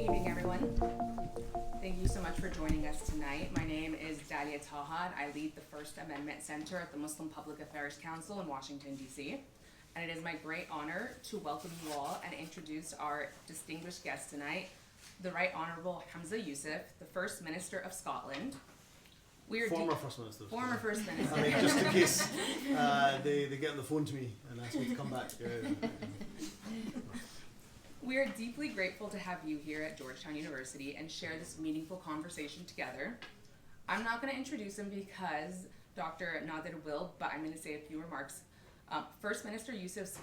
evening, everyone. Thank you so much for joining us tonight. My name is Dalia Tahad. I lead the First Amendment Center at the Muslim Public Affairs Council in Washington, D.C. And it is my great honor to welcome you all and introduce our distinguished guest tonight, the Right Honorable Humza Yousaf, the First Minister of Scotland. Former First Minister. Former First Minister. I mean, just in case they get on the phone to me and ask me to come back. We are deeply grateful to have you here at Georgetown University and share this meaningful conversation together. I'm not going to introduce him because Dr. Nader will, but I'm going to say a few remarks. Former First Minister Yousaf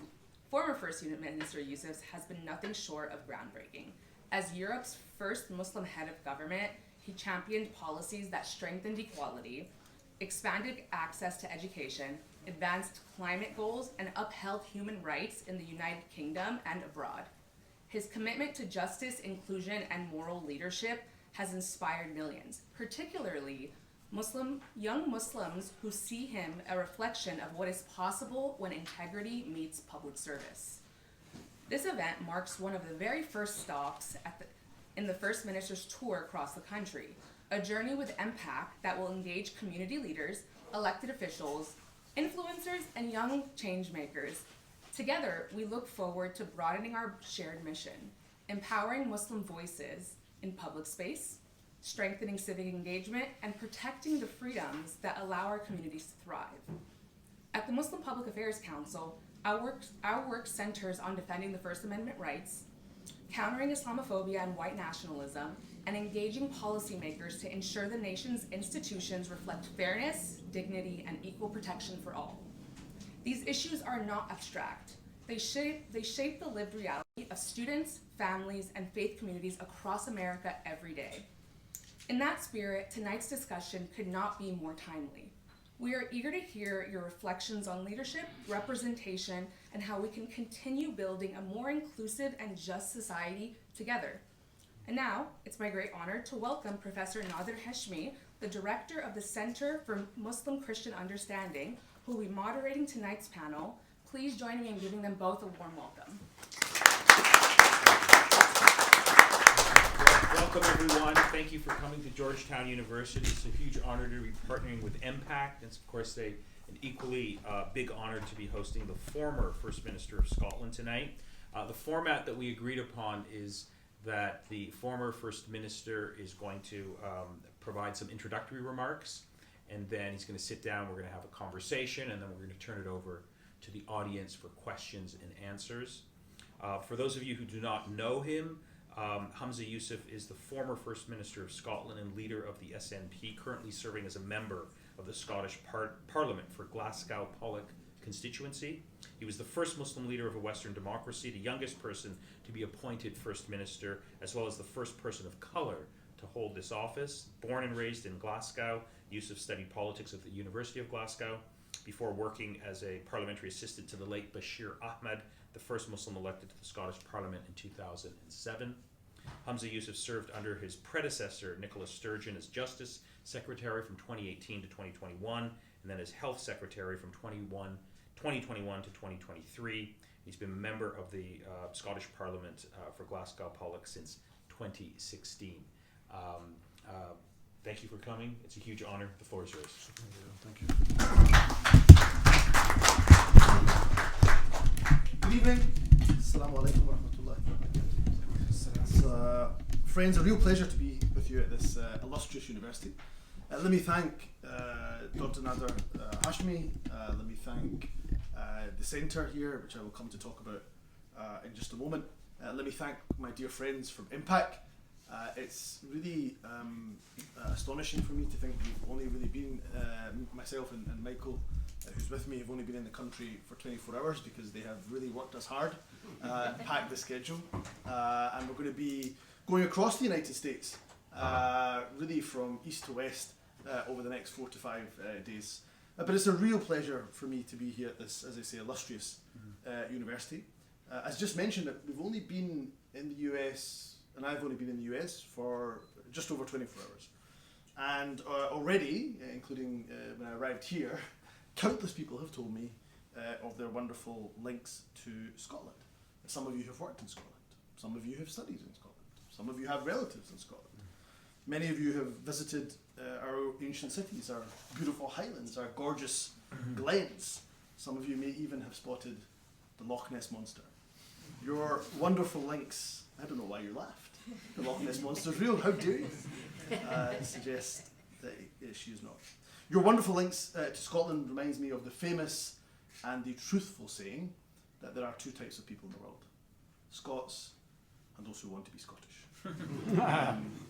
has been nothing short of groundbreaking. As Europe's first Muslim head of government, he championed policies that strengthened equality, expanded access to education, advanced climate goals, and upheld human rights in the United Kingdom and abroad. His commitment to justice, inclusion, and moral leadership has inspired millions, particularly young Muslims who see him a reflection of what is possible when integrity meets public service. This event marks one of the very first stops in the First Minister's tour across the country, a journey with impact that will engage community leaders, elected officials, influencers, and young change makers. Together, we look forward to broadening our shared mission, empowering Muslim voices in public space, strengthening civic engagement, and protecting the freedoms that allow our communities to thrive. At the Muslim Public Affairs Council, our work centers on defending the First Amendment rights, countering Islamophobia and white nationalism, and engaging policymakers to ensure the nation's institutions reflect fairness, dignity, and equal protection for all. These issues are not abstract. They shape the lived reality of students, families, and faith communities across America every day. In that spirit, tonight's discussion could not be more timely. We are eager to hear your reflections on leadership, representation, and how we can continue building a more inclusive and just society together. And now, it's my great honor to welcome Professor Nader Hashemi, the director of the Center for Muslim Christian Understanding, who will be moderating tonight's panel. Please join me in giving them both a warm welcome. Welcome, everyone. Thank you for coming to Georgetown University. It's a huge honor to be partnering with Impact. It's, of course, an equally big honor to be hosting the former First Minister of Scotland tonight. The format that we agreed upon is that the former First Minister is going to provide some introductory remarks, and then he's going to sit down, we're going to have a conversation, and then we're going to turn it over to the audience for questions and answers. For those of you who do not know him, Humza Yousaf is the former First Minister of Scotland and leader of the SNP, currently serving as a member of the Scottish Parliament for Glasgow Pollock constituency. He was the first Muslim leader of a Western democracy, the youngest person to be appointed First Minister, as well as the first person of colour to hold this office. Born and raised in Glasgow, Yousaf studied politics at the University of Glasgow before working as a parliamentary assistant to the late Bashir Ahmed, the first Muslim elected to the Scottish Parliament in 2007. Humza Yousaf served under his predecessor, Nicola Sturgeon, as Justice Secretary from 2018 to 2021, and then as Health Secretary from 2021 to 2023. He's been a member of the Scottish Parliament for Glasgow Pollock since 2016. Thank you for coming. It's a huge honor. The floor is yours. Thank you. Good evening. Assalamu alaikum wa rahmatullahi wa barakatuh. Friends, a real pleasure to be with you at this illustrious university. Let me thank Dr. Nader Hashemi. Let me thank the centre here, which I will come to talk about in just a moment. Let me thank my dear friends from Impact. It's really astonishing for me to think we've only really been, myself and Michael, who's with me, have only been in the country for 24 hours because they have really worked us hard, packed the schedule, and we're going to be going across the United States, really from east to west over the next 4 to 5 days. But it's a real pleasure for me to be here at this, as I say, illustrious university. As just mentioned, we've only been in the US, and I've only been in the US for just over 24 hours. And already, including when I arrived here, countless people have told me of their wonderful links to Scotland. Some of you have worked in Scotland. Some of you have studied in Scotland. Some of you have relatives in Scotland. Many of you have visited our ancient cities, our beautiful highlands, our gorgeous glens. Some of you may even have spotted the Loch Ness Monster. Your wonderful links, I don't know why you laughed. The Loch Ness Monster's real, how dare you? Suggest that she is not. Your wonderful links to Scotland reminds me of the famous and the truthful saying that there are two types of people in the world: Scots and those who want to be Scottish.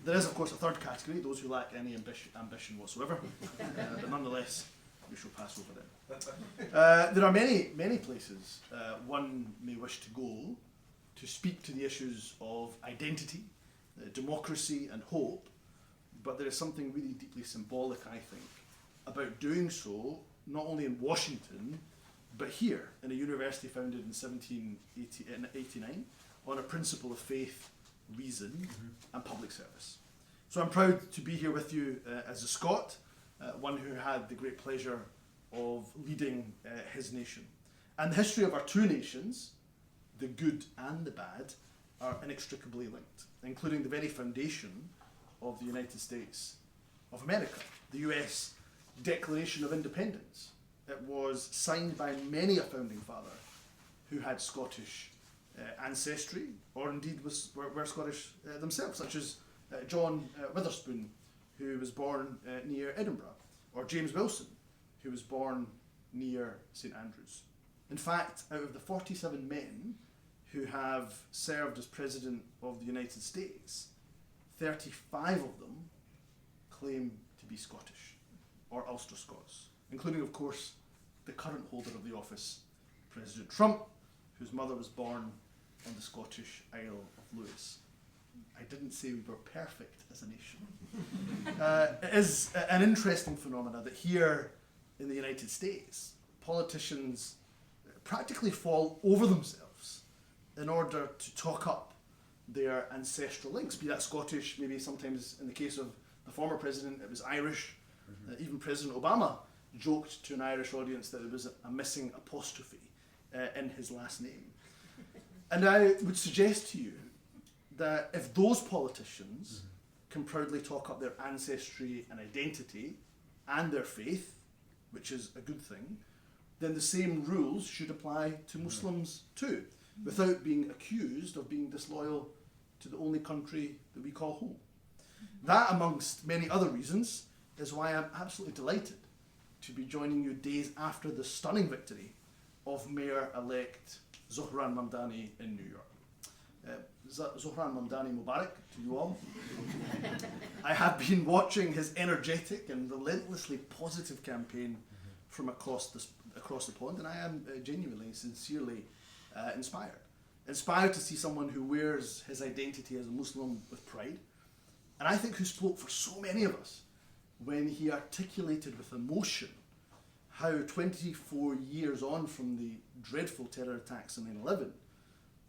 There is, of course, a third category, those who lack any ambition whatsoever, but nonetheless, we shall pass over them. There are many places one may wish to go to speak to the issues of identity, democracy and hope, but there is something really deeply symbolic, I think, about doing so, not only in Washington, but here, in a university founded in 1789, on a principle of faith, reason, and public service. So I'm proud to be here with you as a Scot, one who had the great pleasure of leading his nation. And the history of our two nations, the good and the bad, are inextricably linked, including the very foundation of the United States of America, the US Declaration of Independence. It was signed by many a founding father who had Scottish ancestry, or indeed were Scottish themselves, such as John Witherspoon, who was born near Edinburgh, or James Wilson, who was born near St Andrews. In fact, out of the 47 men who have served as President of the United States, 35 of them claim to be Scottish, or Ulster Scots, including, of course, the current holder of the office, President Trump, whose mother was born on the Scottish Isle of Lewis. I didn't say we were perfect as a nation. It is an interesting phenomenon that here in the United States, politicians practically fall over themselves in order to talk up their ancestral links, be that Scottish, maybe sometimes in the case of the former president, it was Irish. Even President Obama joked to an Irish audience that there was a missing apostrophe in his last name. And I would suggest to you that if those politicians can proudly talk up their ancestry and identity and their faith, which is a good thing, then the same rules should apply to Muslims too, without being accused of being disloyal to the only country that we call home. That, amongst many other reasons, is why I'm absolutely delighted to be joining you days after the stunning victory of Mayor-elect Zohran Mamdani in New York. Zohran Mamdani Mubarak to you all. I have been watching his energetic and relentlessly positive campaign from across the pond, and I am genuinely, sincerely inspired. Inspired to see someone who wears his identity as a Muslim with pride, and I think who spoke for so many of us when he articulated with emotion how 24 years on from the dreadful terror attacks on 9/11,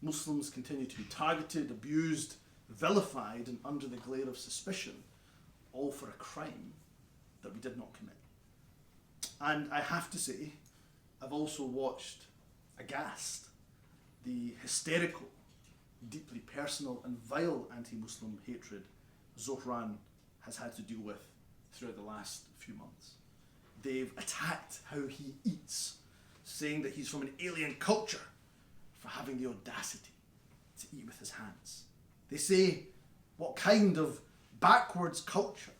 Muslims continue to be targeted, abused, vilified, and under the glare of suspicion, all for a crime that we did not commit. And I have to say, I've also watched, aghast, the hysterical, deeply personal and vile anti-Muslim hatred Zohran has had to deal with throughout the last few months. They've attacked how he eats, saying that he's from an alien culture for having the audacity to eat with his hands. They say, what kind of backwards culture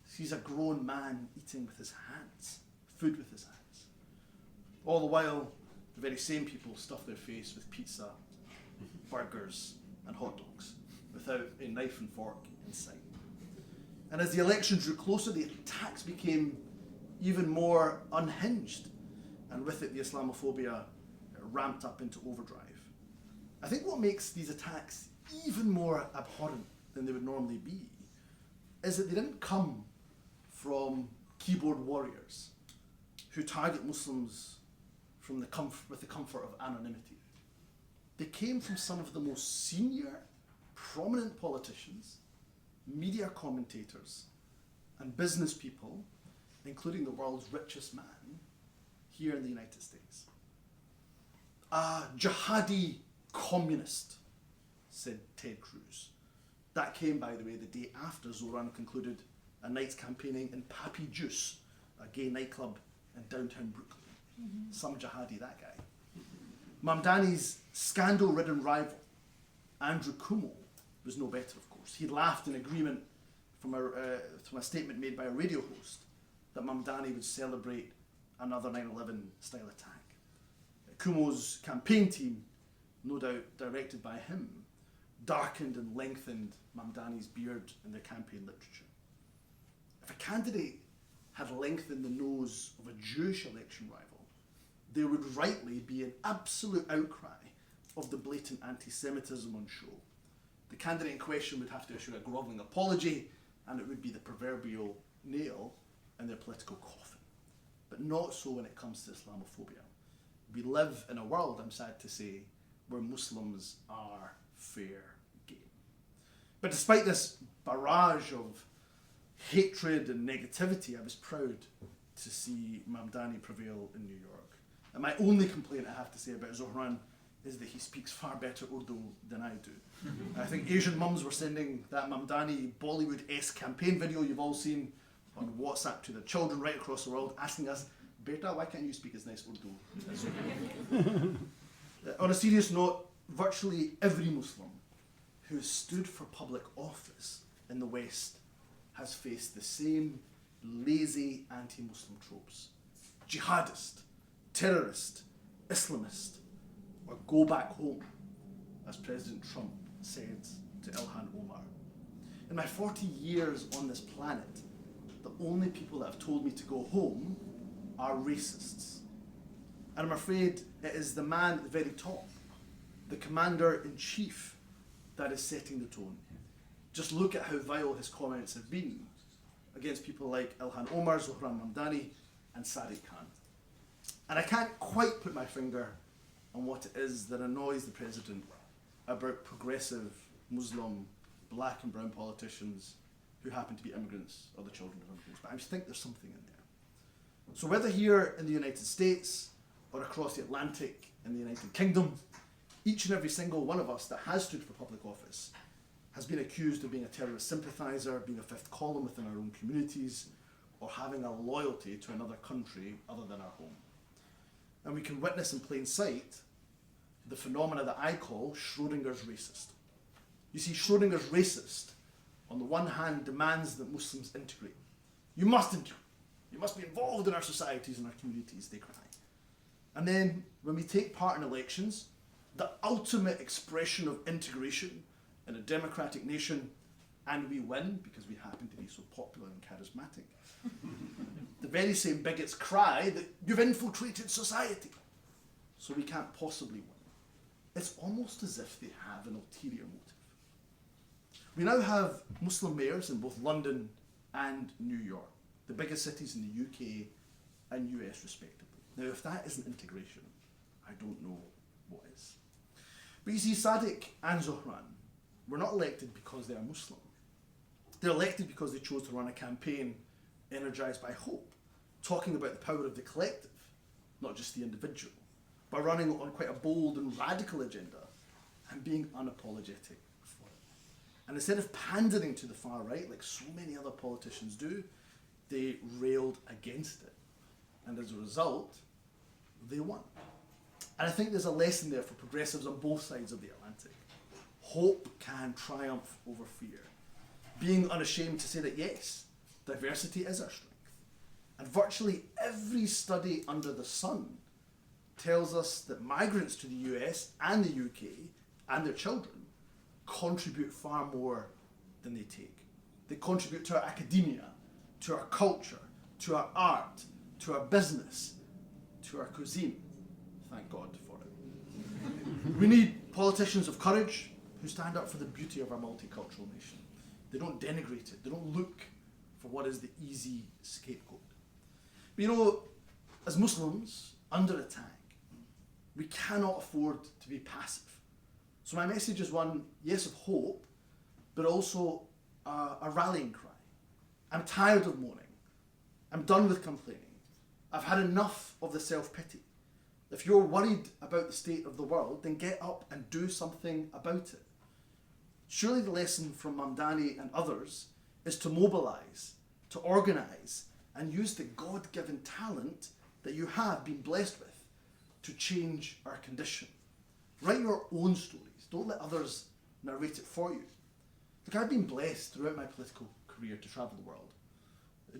sees a grown man eating with his hands, food with his hands? All the while, the very same people stuff their face with pizza, burgers, and hot dogs, without a knife and fork in sight. And as the election drew closer, the attacks became even more unhinged, and with it the Islamophobia ramped up into overdrive. I think what makes these attacks even more abhorrent than they would normally be is that they didn't come from keyboard warriors who target Muslims from with the comfort of anonymity. They came from some of the most senior, prominent politicians, media commentators, and business people, including the world's richest man, here in the United States. A jihadi communist, said Ted Cruz. That came, by the way, the day after Zohran concluded a night's campaigning in Pappy Juice, a gay nightclub in downtown Brooklyn. Some jihadi, that guy. Mamdani's scandal-ridden rival, Andrew Cuomo, was no better, of course. He laughed in agreement from a statement made by a radio host that Mamdani would celebrate another 9/11 style attack. Cuomo's campaign team, no doubt directed by him, darkened and lengthened Mamdani's beard in their campaign literature. If a candidate had lengthened the nose of a Jewish election rival, there would rightly be an absolute outcry of the blatant anti-Semitism on show. The candidate in question would have to issue a grovelling apology, and it would be the proverbial nail in their political coffin. But not so when it comes to Islamophobia. We live in a world, I'm sad to say, where Muslims are fair game. But despite this barrage of hatred and negativity, I was proud to see Mamdani prevail in New York. And my only complaint I have to say about Zohran is that he speaks far better Urdu than I do. I think Asian mums were sending that Mamdani Bollywood-esque campaign video you've all seen on WhatsApp to their children right across the world, asking us, "Beta, why can't you speak as nice Urdu as Zohran?" On a serious note, virtually every Muslim who has stood for public office in the West has faced the same lazy anti-Muslim tropes. Jihadist, terrorist, Islamist, or go back home, as President Trump said to Ilhan Omar. In my 40 years on this planet, the only people that have told me to go home are racists. And I'm afraid it is the man at the very top, the commander-in-chief, that is setting the tone. Just look at how vile his comments have been against people like Ilhan Omar, Zohran Mamdani, and Sadiq Khan. And I can't quite put my finger on what it is that annoys the president about progressive Muslim black and brown politicians who happen to be immigrants or the children of immigrants. But I just think there's something in there. So whether here in the United States or across the Atlantic in the United Kingdom, each and every single one of us that has stood for public office has been accused of being a terrorist sympathiser, being a fifth column within our own communities, or having a loyalty to another country other than our home. And we can witness in plain sight the phenomena that I call Schrodinger's racist. You see, Schrodinger's racist, on the one hand, demands that Muslims integrate. You must integrate. You must be involved in our societies and our communities, they cry. And then, when we take part in elections, the ultimate expression of integration in a democratic nation, and we win because we happen to be so popular and charismatic, the very same bigots cry that you've infiltrated society, so we can't possibly win. It's almost as if they have an ulterior motive. We now have Muslim mayors in both London and New York, the biggest cities in the UK and US respectively. Now, if that isn't integration, I don't know what is. But you see, Sadiq and Zohran were not elected because they are Muslim. They're elected because they chose to run a campaign energized by hope, talking about the power of the collective, not just the individual, by running on quite a bold and radical agenda and being unapologetic for it. And instead of pandering to the far right, like so many other politicians do, they railed against it. And as a result, they won. And I think there's a lesson there for progressives on both sides of the Atlantic. Hope can triumph over fear. Being unashamed to say that yes, diversity is our strength. And virtually every study under the sun tells us that migrants to the US and the UK and their children contribute far more than they take. They contribute to our academia, to our culture, to our art, to our business, to our cuisine. Thank God for it. We need politicians of courage who stand up for the beauty of our multicultural nation. They don't denigrate it. They don't look for what is the easy scapegoat. But you know, as Muslims under attack, we cannot afford to be passive. So my message is one, yes, of hope, but also a rallying cry. I'm tired of mourning. I'm done with complaining. I've had enough of the self-pity. If you're worried about the state of the world, then get up and do something about it. Surely the lesson from Mamdani and others is to mobilize, to organize, and use the God-given talent that you have been blessed with to change our condition. Write your own stories. Don't let others narrate it for you. Look, I've been blessed throughout my political career to travel the world.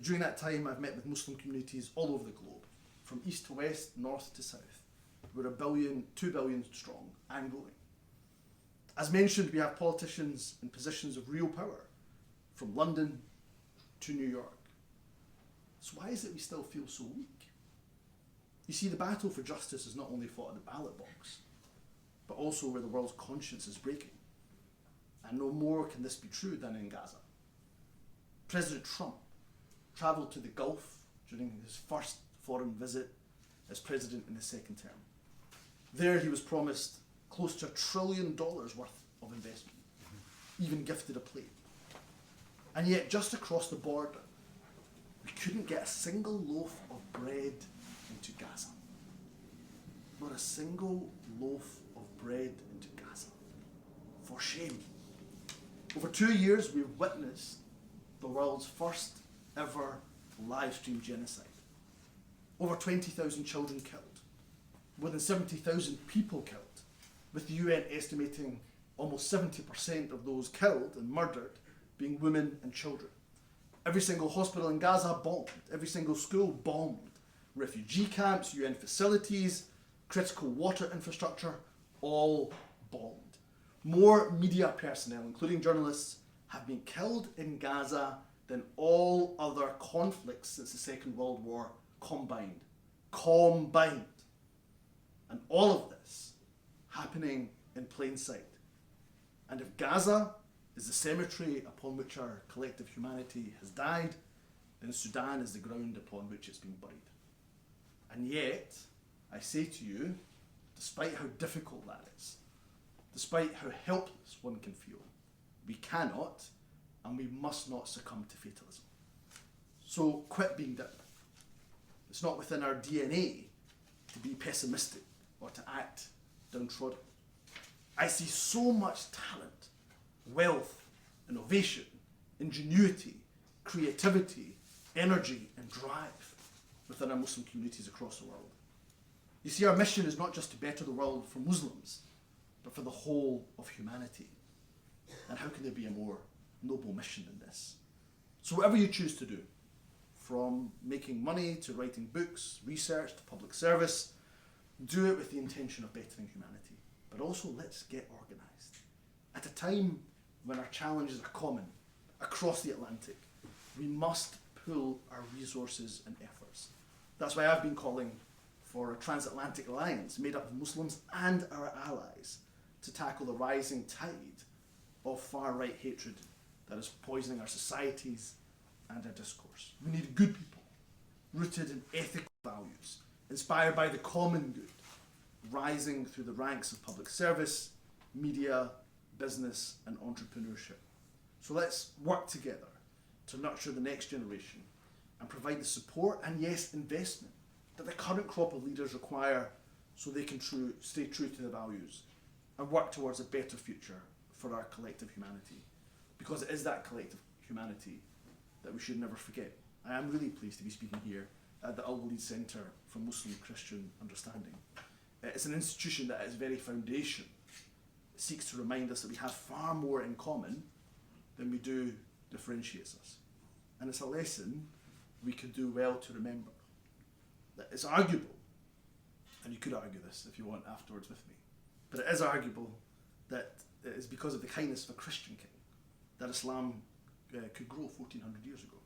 During that time, I've met with Muslim communities all over the globe, from east to west, north to south. We're 1 billion, 2 billion strong and growing. As mentioned, we have politicians in positions of real power, from London to New York. So why is it we still feel so weak? You see, the battle for justice is not only fought at the ballot box, but also where the world's conscience is breaking. And no more can this be true than in Gaza. President Trump travelled to the Gulf during his first foreign visit as president in his second term. There he was promised close to $1 trillion worth of investment, even gifted a plane. And yet, just across the border, we couldn't get a single loaf of bread into Gaza. Not a single loaf of bread into Gaza. For shame. Over 2 years, we've witnessed the world's first ever live stream genocide. Over 20,000 children killed. More than 70,000 people killed, with the UN estimating almost 70% of those killed and murdered being women and children. Every single hospital in Gaza bombed. Every single school bombed. Refugee camps, UN facilities, critical water infrastructure, all bombed. More media personnel, including journalists, have been killed in Gaza than all other conflicts since the Second World War combined. Combined. And all of this happening in plain sight. And if Gaza is the cemetery upon which our collective humanity has died, then Sudan is the ground upon which it's been buried. And yet, I say to you, despite how difficult that is, despite how helpless one can feel, we cannot and we must not succumb to fatalism. So quit being down. It's not within our DNA to be pessimistic or to act downtrodden. I see so much talent, wealth, innovation, ingenuity, creativity, energy, and drive within our Muslim communities across the world. You see, our mission is not just to better the world for Muslims, but for the whole of humanity. And how can there be a more noble mission than this? So whatever you choose to do, from making money to writing books, research to public service, do it with the intention of bettering humanity. But also, let's get organised. At a time when our challenges are common across the Atlantic, we must pool our resources and efforts. That's why I've been calling for a transatlantic alliance made up of Muslims and our allies to tackle the rising tide of far-right hatred that is poisoning our societies and our discourse. We need good people, rooted in ethical values, inspired by the common good, rising through the ranks of public service, media, business, and entrepreneurship. So let's work together to nurture the next generation and provide the support and, yes, investment that the current crop of leaders require so they can stay true to their values and work towards a better future for our collective humanity. Because it is that collective humanity that we should never forget. I am really pleased to be speaking here at the Al-Walid Centre for Muslim-Christian Understanding. It's an institution that at its very foundation seeks to remind us that we have far more in common than we do differentiates us. And it's a lesson we could do well to remember. That it's arguable, and you could argue this if you want afterwards with me, but it is arguable that it is because of the kindness of a Christian king that Islam could grow 1400 years ago.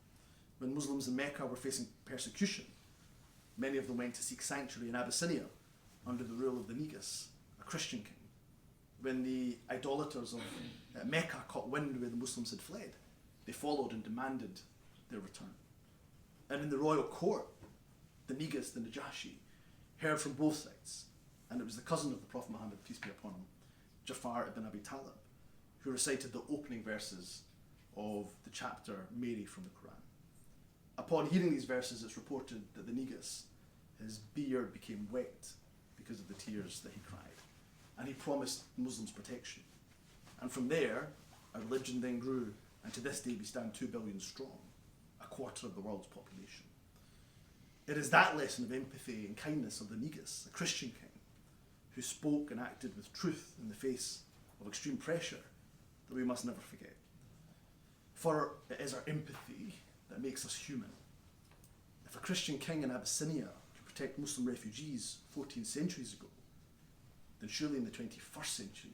When Muslims in Mecca were facing persecution, many of them went to seek sanctuary in Abyssinia under the rule of the Negus, a Christian king. When the idolaters of Mecca caught wind where the Muslims had fled, they followed and demanded their return. And in the royal court, the Negus, the Najashi, heard from both sides, and it was the cousin of the Prophet Muhammad, peace be upon him, Jafar ibn Abi Talib, who recited the opening verses of the chapter Mary from the Quran. Upon hearing these verses, it's reported that the Negus, his beard became wet because of the tears that he cried, and he promised Muslims protection. And from there, Our religion then grew, and to this day we stand 2 billion strong, a quarter of the world's population. It is that lesson of empathy and kindness of the Negus, a Christian king, who spoke and acted with truth in the face of extreme pressure, that we must never forget. For it is our empathy that makes us human. If a Christian king in Abyssinia could protect Muslim refugees 14 centuries ago, then surely in the 21st century,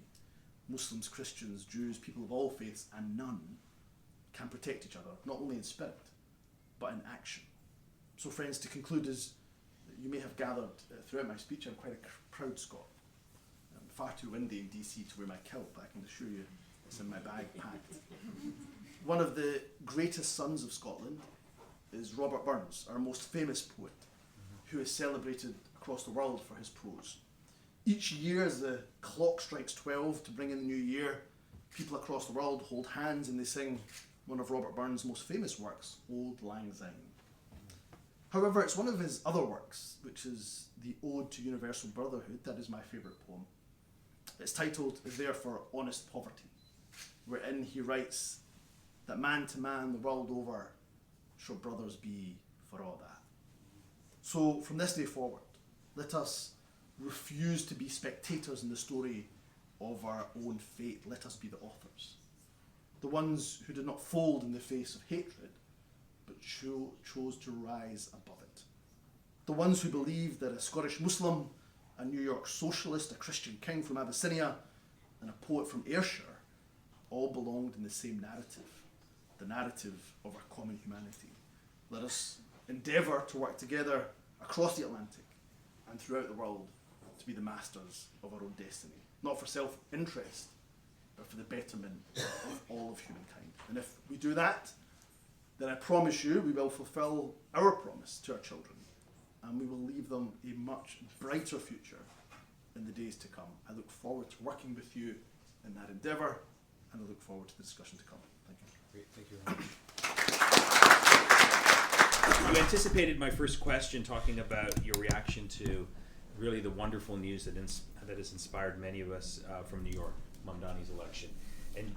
Muslims, Christians, Jews, people of all faiths, and none can protect each other, not only in spirit, but in action. So friends, to conclude, as you may have gathered throughout my speech, I'm quite a proud Scot. Far too windy in DC to wear my kilt, but I can assure you it's in my bag packed. One of the greatest sons of Scotland is Robert Burns, our most famous poet, who is celebrated across the world for his prose. Each year as the clock strikes 12 to bring in the new year, people across the world hold hands and they sing one of Robert Burns' most famous works, Auld Lang Syne. However, it's one of his other works, which is the Ode to Universal Brotherhood, that is my favourite poem. It's titled Is There for Honest Poverty, wherein he writes that man to man the world over shall brothers be for all that. So from this day forward, let us refuse to be spectators in the story of our own fate. Let us be the authors. The ones who did not fold in the face of hatred, but chose to rise above it. The ones who believed that a Scottish Muslim, a New York socialist, a Christian king from Abyssinia, and a poet from Ayrshire all belonged in the same narrative, the narrative of our common humanity. Let us endeavour to work together across the Atlantic and throughout the world to be the masters of our own destiny, not for self-interest, but for the betterment of all of humankind. And if we do that, then I promise you we will fulfil our promise to our children, and we will leave them a much brighter future in the days to come. I look forward to working with you in that endeavour, and I look forward to the discussion to come. Thank you. Great, thank you. You anticipated my first question, talking about your reaction to really the wonderful news that has inspired many of us from New York, Mamdani's election. And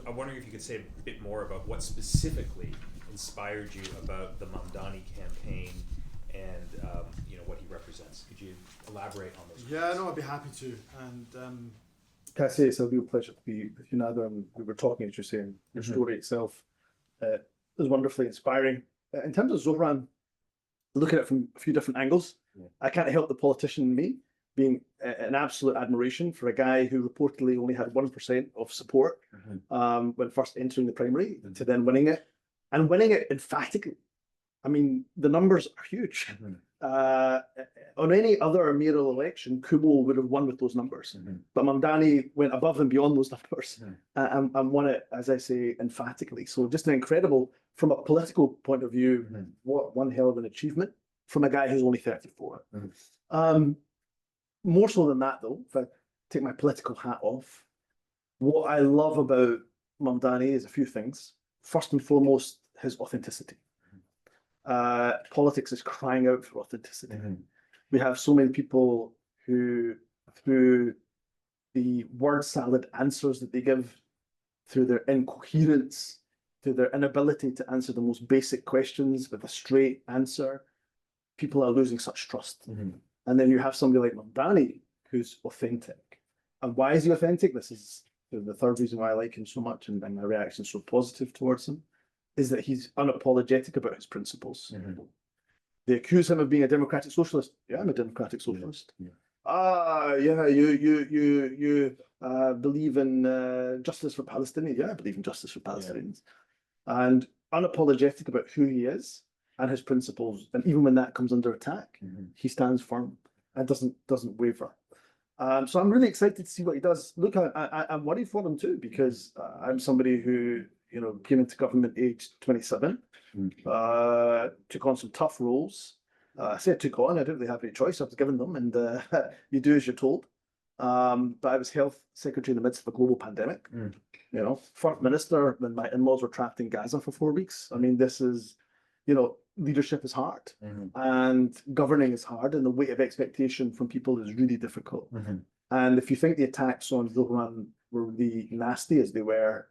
I'm wondering if you could say a bit more about what specifically inspired you about the Mamdani campaign and what he represents. Could you elaborate on those? Yeah, no, I'd be happy to. And Can I say it's a real pleasure to be with you, Nader, and we were talking, as you're saying, your story itself is wonderfully inspiring. In terms of Zohran, look at it from a few different angles. Yeah. I can't help the politician in me being an absolute admiration for a guy who reportedly only had 1% of support when first entering the primary, to then winning it, and winning it emphatically. I mean, the numbers are huge. On any other mayoral election, Kumo would have won with those numbers. But Mamdani went above and beyond those numbers and won it, as I say, emphatically. So just an incredible, from a political point of view, what one hell of an achievement from a guy who's only 34. More so than that, though, if I take my political hat off, what I love about Mamdani is a few things. First and foremost, his authenticity. Politics is crying out for authenticity. We have so many people who, through the word salad answers that they give, through their incoherence, through their inability to answer the most basic questions with a straight answer, people are losing such trust. And then you have somebody like Mamdani who's authentic. And why is he authentic? This is the third reason why I like him so much, and my reaction is so positive towards him, is that he's unapologetic about his principles. They accuse him of being a democratic socialist. Yeah, I'm a democratic socialist. You believe in justice for Palestinians. Yeah, I believe in justice for Palestinians. And unapologetic about who he is and his principles. And even when that comes under attack, he stands firm and doesn't waver. So I'm really excited to see what he does. Look, I'm worried for him too, because I'm somebody who came into government aged 27, took on some tough roles. I say I took on, I didn't really have any choice. I was given them, and you do as you're told. But I was health secretary in the midst of a global pandemic. First minister when my in-laws were trapped in Gaza for 4 weeks. I mean, this is, leadership is hard, and governing is hard, and the weight of expectation from people is really difficult. And if you think the attacks on Zohran were really nasty as they were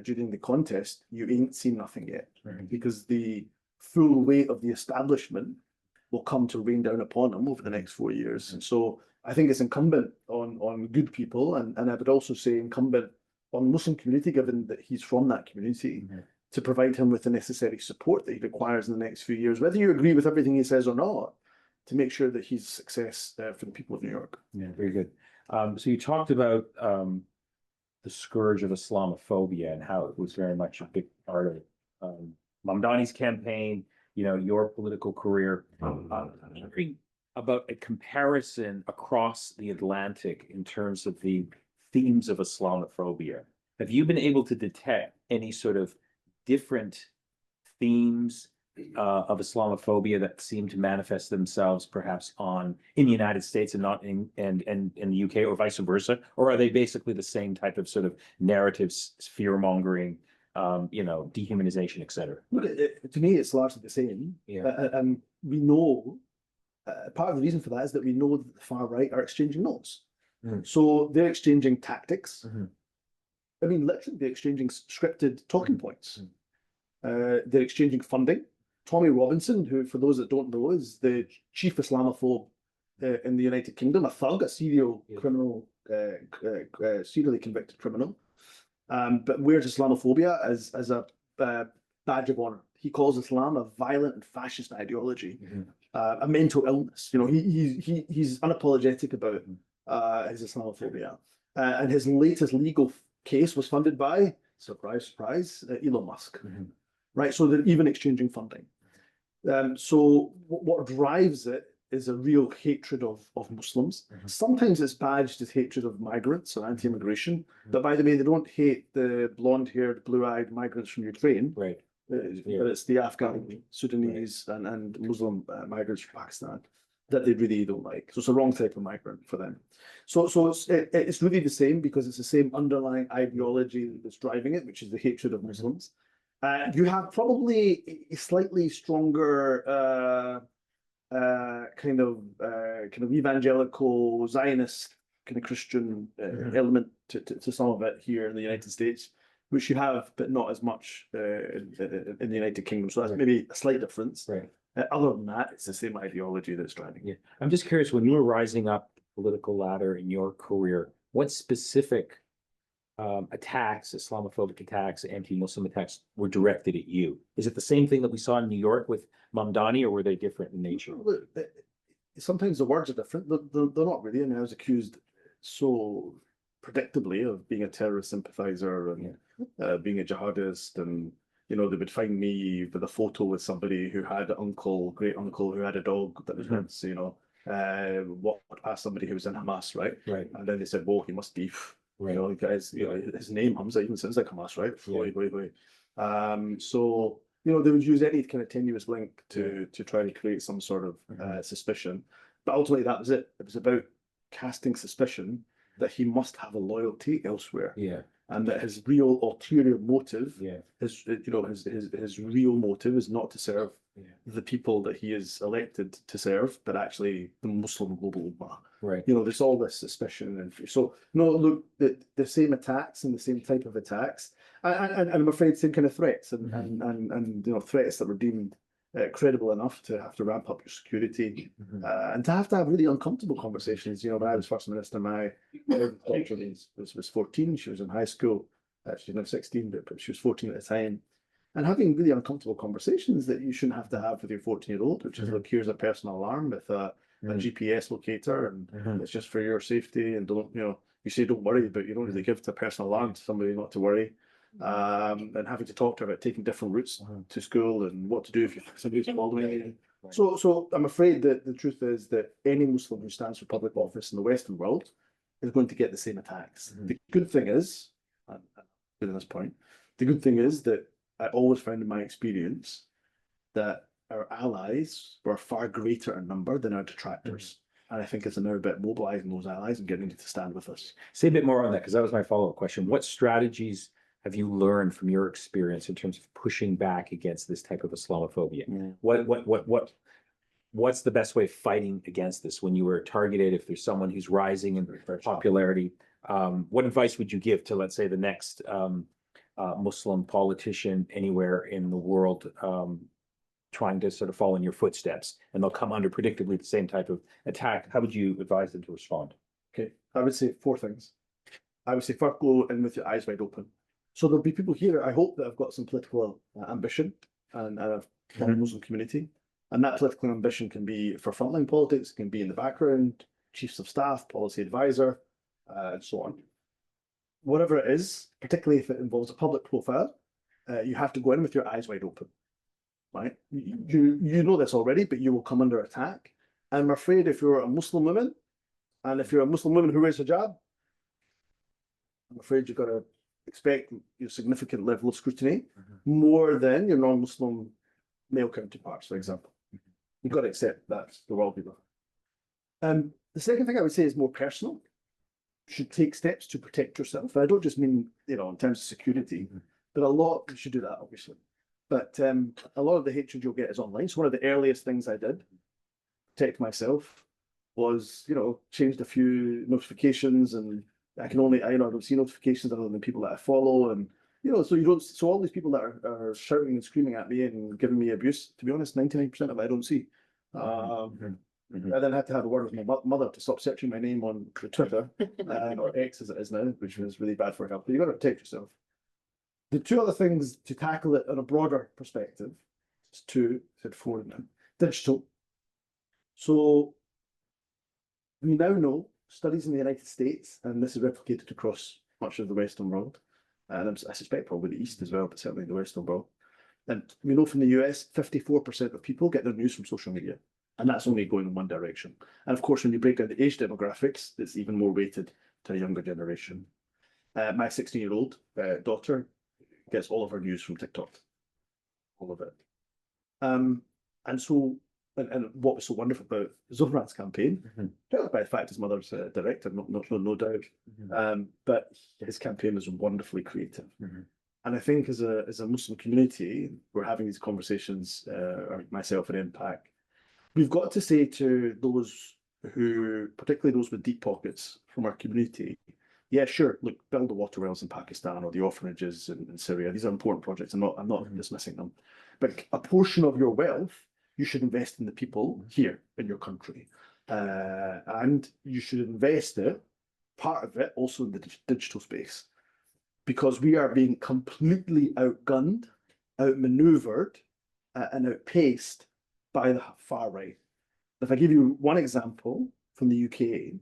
during the contest, you ain't seen nothing yet. Right. Because the full weight of the establishment will come to rain down upon them over the next 4 years. And so I think it's incumbent on good people, and I would also say incumbent on the Muslim community, given that he's from that community, to provide him with the necessary support that he requires in the next few years, whether you agree with everything he says or not, to make sure that he's a success for the people of New York. Yeah, very good. So you talked about the scourge of Islamophobia and how it was very much a big part of Mamdani's campaign, you know, your political career. I'm wondering about a comparison across the Atlantic in terms of the themes of Islamophobia. Have you been able to detect any sort of different themes of Islamophobia that seem to manifest themselves perhaps in the United States and not in the UK, or vice versa? Or are they basically the same type of sort of narratives, fear mongering, dehumanization, et cetera? Look, to me, it's largely the same. Yeah. And we know, part of the reason for that is that we know that the far right are exchanging notes. So they're exchanging tactics. I mean, literally, they're exchanging scripted talking points. They're exchanging funding. Tommy Robinson, who, for those that don't know, is the chief Islamophobe in the United Kingdom, a thug, a serial criminal, serially convicted criminal, but wears Islamophobia as a badge of honor. He calls Islam a violent and fascist ideology, a mental illness. You know, he's unapologetic about his Islamophobia, and his latest legal case was funded by, surprise, surprise, Elon Musk. Right, so they're even exchanging funding. So what drives it is a real hatred of Muslims. Sometimes it's badged as hatred of migrants or anti-immigration. But by the way, they don't hate the blonde-haired, blue-eyed migrants from Ukraine. Right. But it's the Afghan, Sudanese, and Muslim migrants from Pakistan that they really don't like. So it's the wrong type of migrant for them. So it's really the same, because it's the same underlying ideology that's driving it, which is the hatred of Muslims. You have probably a slightly stronger kind of evangelical Zionist kind of Christian element to some of it here in the United States, which you have, but not as much in the United Kingdom. So that's maybe a slight difference. Right. Other than that, it's the same ideology that's driving. Yeah. I'm just curious, when you were rising up the political ladder in your career, what specific attacks, Islamophobic attacks, anti-Muslim attacks were directed at you? Is it the same thing that we saw in New York with Mamdani, or were they different in nature? Sometimes the words are different. They're not really. I mean, I was accused so predictably of being a terrorist sympathizer and being a jihadist, and they would find me with a photo with somebody who had an great uncle who had a dog that was once, walked past somebody who was in Hamas, right? Right. And then they said, "Whoa, he must be." Right. Guys, his name Humza even sounds like Hamas, right? So they would use any kind of tenuous link to try to create some sort of suspicion. But ultimately, that was it. It was about casting suspicion that he must have a loyalty elsewhere. Yeah. And that his real ulterior motive, his real motive is not to serve the people that he is elected to serve, but actually the Muslim global ummah. Right. There's all this suspicion and fear. So look, the same attacks and the same type of attacks, and I'm afraid same kind of threats and threats that were deemed credible enough to have to ramp up your security and to have really uncomfortable conversations. When I was First Minister, my daughter was 14. She was in high school. She's now 16, but she was 14 at the time. And having really uncomfortable conversations that you shouldn't have to have with your 14-year-old, which is like, here's a personal alarm with a GPS locator, and it's just for your safety. And don't, you say don't worry, but you don't really give a personal alarm to somebody not to worry. And having to talk to her about taking different routes to school and what to do if somebody's following you. So I'm afraid that the truth is that any Muslim who stands for public office in the Western world is going to get the same attacks. The good thing is, at this point, the good thing is that I always found in my experience that our allies were far greater in number than our detractors. And I think it's now about mobilizing those allies and getting them to stand with us. Say a bit more on that, because that was my follow-up question. What strategies have you learned from your experience in terms of pushing back against this type of Islamophobia? What's the best way of fighting against this when you were targeted? If there's someone who's rising in popularity, what advice would you give to, let's say, the next Muslim politician anywhere in the world trying to sort of follow in your footsteps, and they'll come under predictably the same type of attack? How would you advise them to respond? Okay, I would say four things. I would say first, go in with your eyes wide open. So there'll be people here, I hope, that have got some political ambition and have from the Muslim community. And that political ambition can be for frontline politics, can be in the background, chiefs of staff, policy advisor, and so on. Whatever it is, particularly if it involves a public profile, you have to go in with your eyes wide open, right? You know this already, but you will come under attack. And I'm afraid if you're a Muslim woman, and if you're a Muslim woman who wears hijab, I'm afraid you've got to expect your significant level of scrutiny more than your non-Muslim male counterparts, for example. You've got to accept that's the world we live in. The second thing I would say is more personal. You should take steps to protect yourself. I don't just mean, in terms of security, but you should do that, obviously. But a lot of the hatred you'll get is online. So one of the earliest things I did to protect myself was, changed a few notifications, and I don't see notifications other than people that I follow, and so all these people that are shouting and screaming at me and giving me abuse, to be honest, 99% of it I don't see. I then had to have a word with my mother to stop searching my name on the Twitter, or X as it is now, which was really bad for health. But you've got to protect yourself. The two other things to tackle it on a broader perspective, it's two, I said four now, digital. So we now know studies in the United States, and this is replicated across much of the Western world, and I suspect probably the East as well, but certainly the Western world. And we know from the US, 54% of people get their news from social media, and that's only going in one direction. And of course, when you break down the age demographics, it's even more weighted to a younger generation. My 16-year-old daughter gets all of her news from TikTok, all of it. And so, and what was so wonderful about Zohran's campaign, by the fact his mother's a director, no doubt, but his campaign was wonderfully creative. And I think as a Muslim community, we're having these conversations, myself and Impact, we've got to say to those who, particularly those with deep pockets from our community, yeah, sure, look, build the water wells in Pakistan or the orphanages in Syria. These are important projects. I'm not dismissing them. But a portion of your wealth, you should invest in the people here in your country. And you should invest part of it, also in the digital space. Because we are being completely outgunned, outmaneuvered, and outpaced by the far right. If I give you one example from the UK,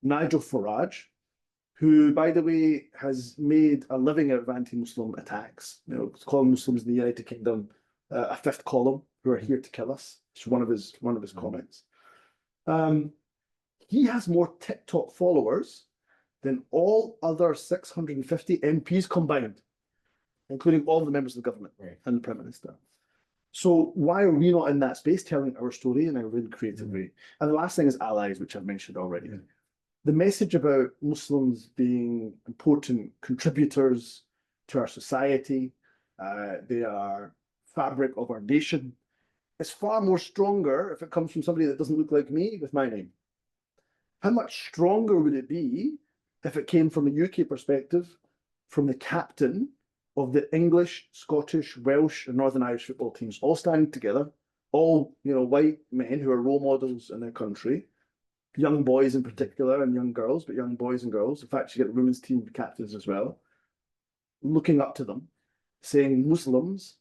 Nigel Farage, who, by the way, has made a living out of anti-Muslim attacks, calling Muslims in the United Kingdom a fifth column who are here to kill us. It's one of his comments. He has more TikTok followers than all other 650 MPs combined, including all the members of the government and the Prime Minister. So why are we not in that space telling our story in a really creative way? And the last thing is allies, which I've mentioned already. The message about Muslims being important contributors to our society, they are fabric of our nation, is far more stronger if it comes from somebody that doesn't look like me with my name. How much stronger would it be if it came from a UK perspective, from the captain of the English, Scottish, Welsh, and Northern Irish football teams, all standing together, all white men who are role models in their country, young boys in particular, and young girls, but young boys and girls. In fact, you get the women's team captains as well, looking up to them, saying Muslims